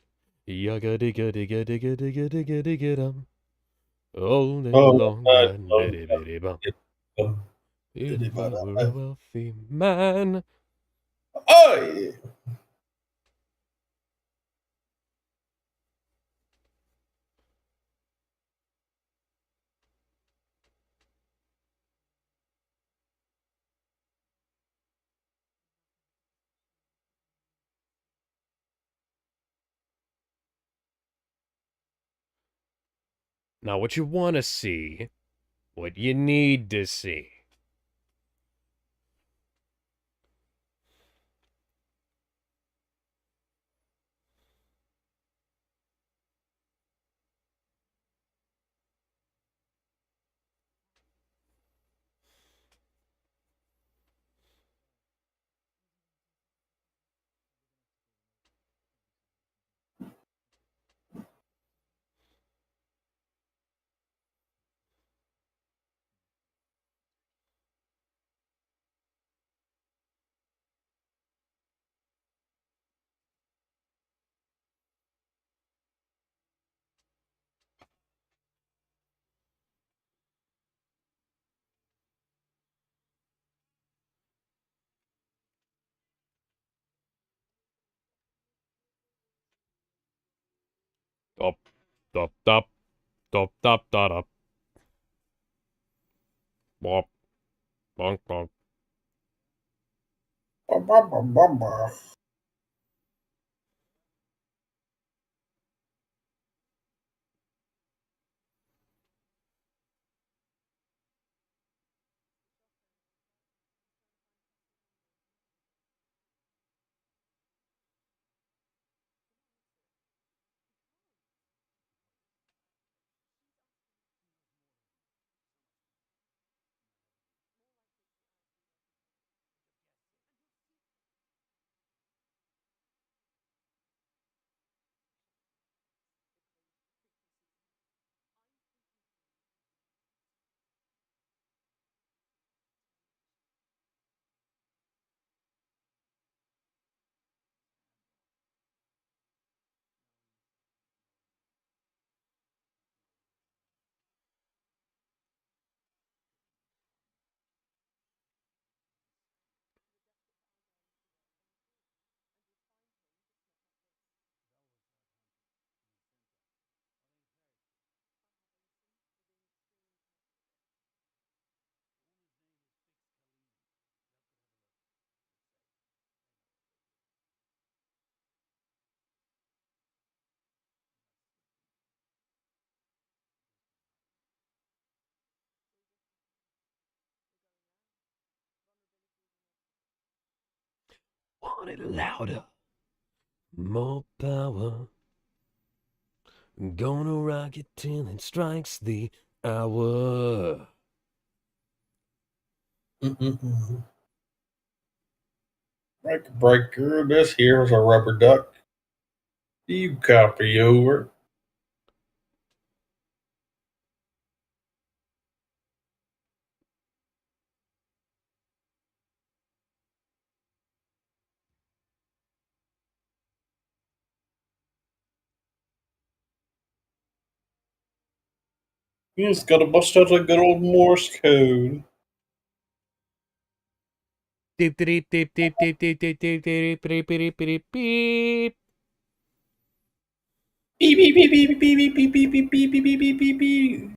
yaga digga digga digga digga digga digga dum. All day Oh, long, and bitty bitty bum. If I were a wealthy man. oh, Now, what you want to see, what you need to see. Dop, dop, dop, dop, dop, dop, dop. Bop, bonk, bonk. Want it louder, more power. Gonna rock it till it strikes the hour. breaker. This here's a rubber duck. You copy over. You just gotta bust out a good old Morse code. Deep, deep, deep, deep, deep, deep, deep, deep, deep, deep, deep, deep, beep. Beep beep beep beep beep beep beep beep beep beep beep beep beep beep.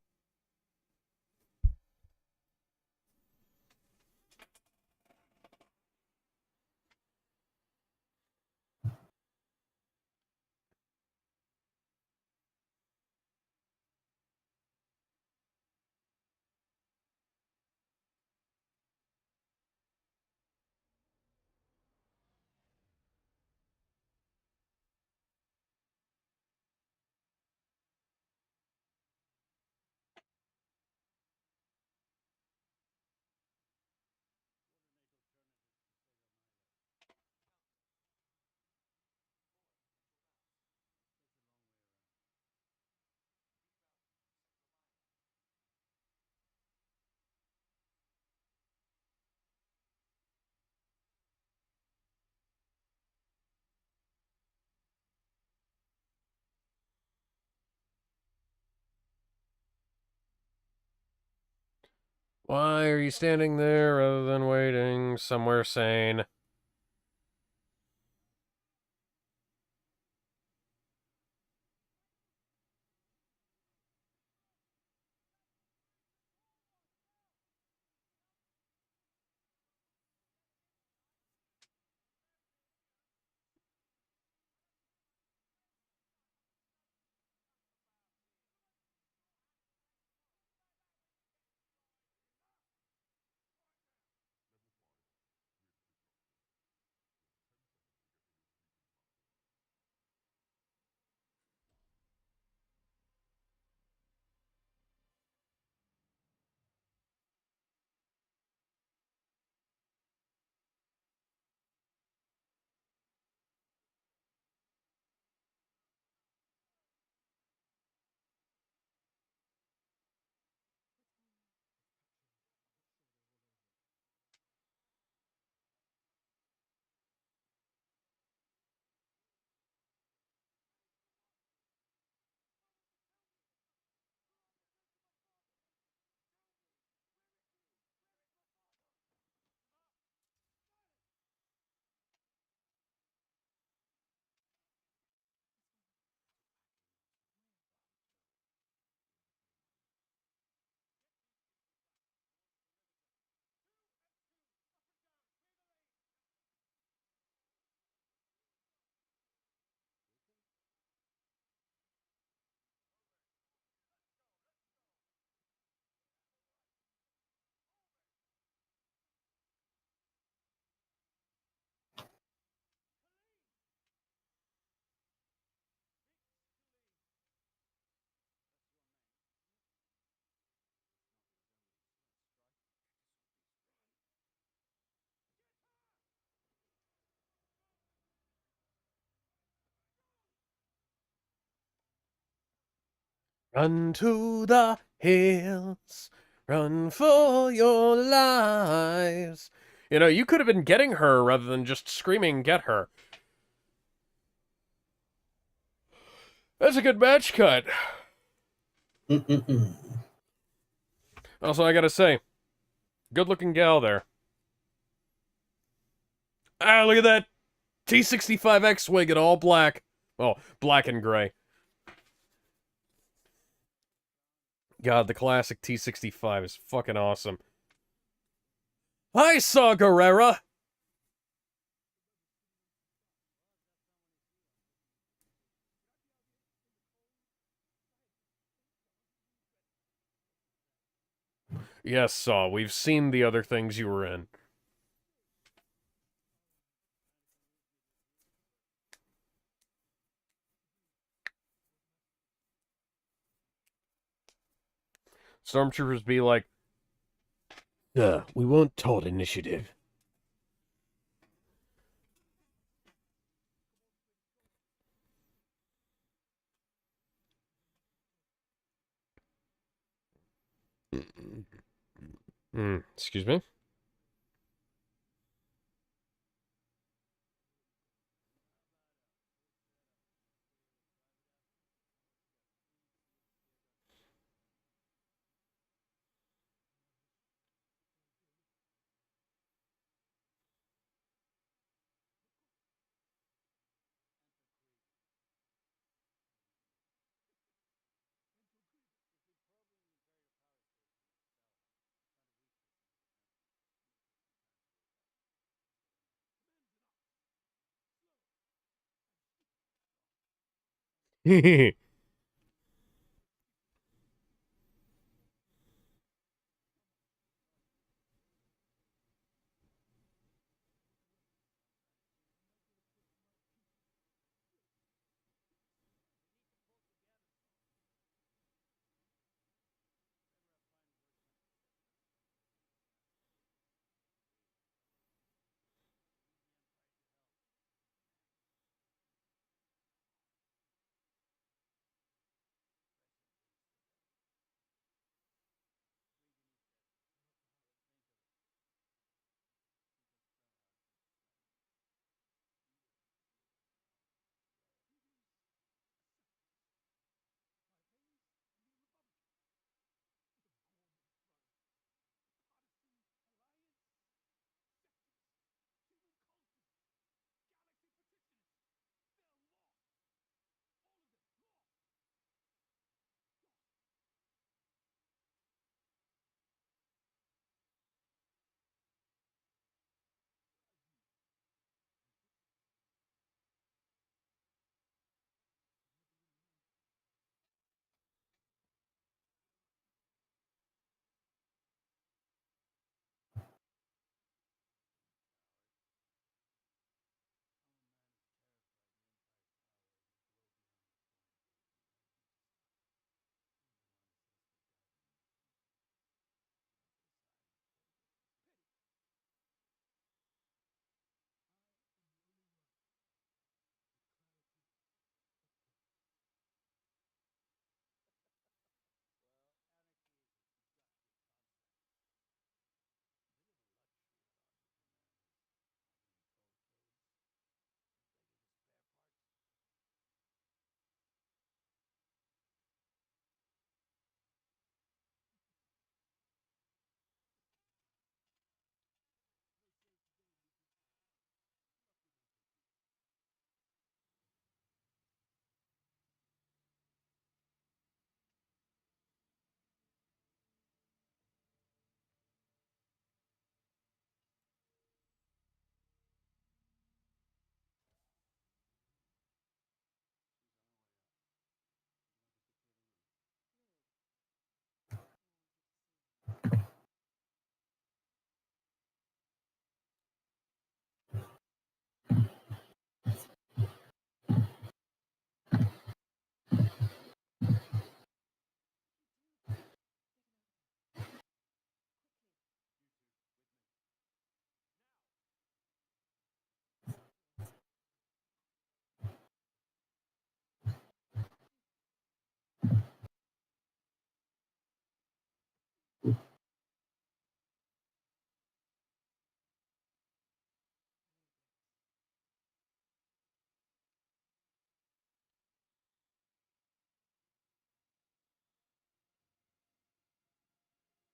Why are you standing there rather than waiting somewhere sane? Run to the hills, run for your lives. You know, you could have been getting her rather than just screaming, get her. That's a good match cut. Also, I gotta say, good looking gal there. Ah, look at that T-65 X-Wing in all black. Well, black and gray. God, the classic T-65 is fucking awesome. Hi, Saw Gerrera! Yes, Saw, we've seen the other things you were in. Stormtroopers be like, we weren't taught initiative. Excuse me?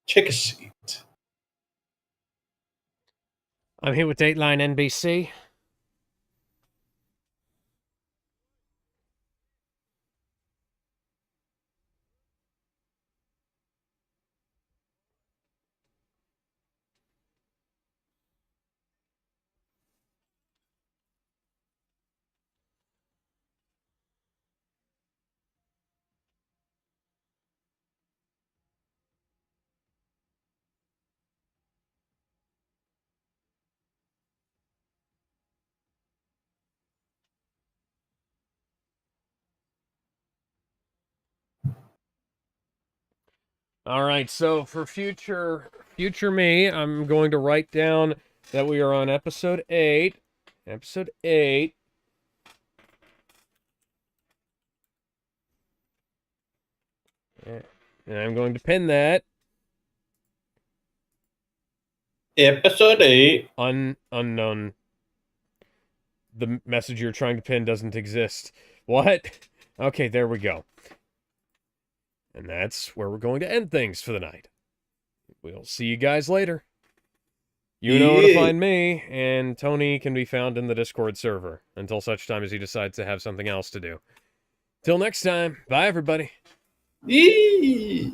Chick-a-seat. I'm here with Dateline NBC. All right, so for future me, I'm going to write down that we are on episode 8. Episode 8. And I'm going to pin that. Episode 8. Unknown. The message you're trying to pin doesn't exist. What? Okay, there we go. And that's where we're going to end things for the night. We'll see you guys later. You know where to find me, and Tony can be found in the Discord server until such time as he decides to have something else to do. Till next time, bye everybody. Yee.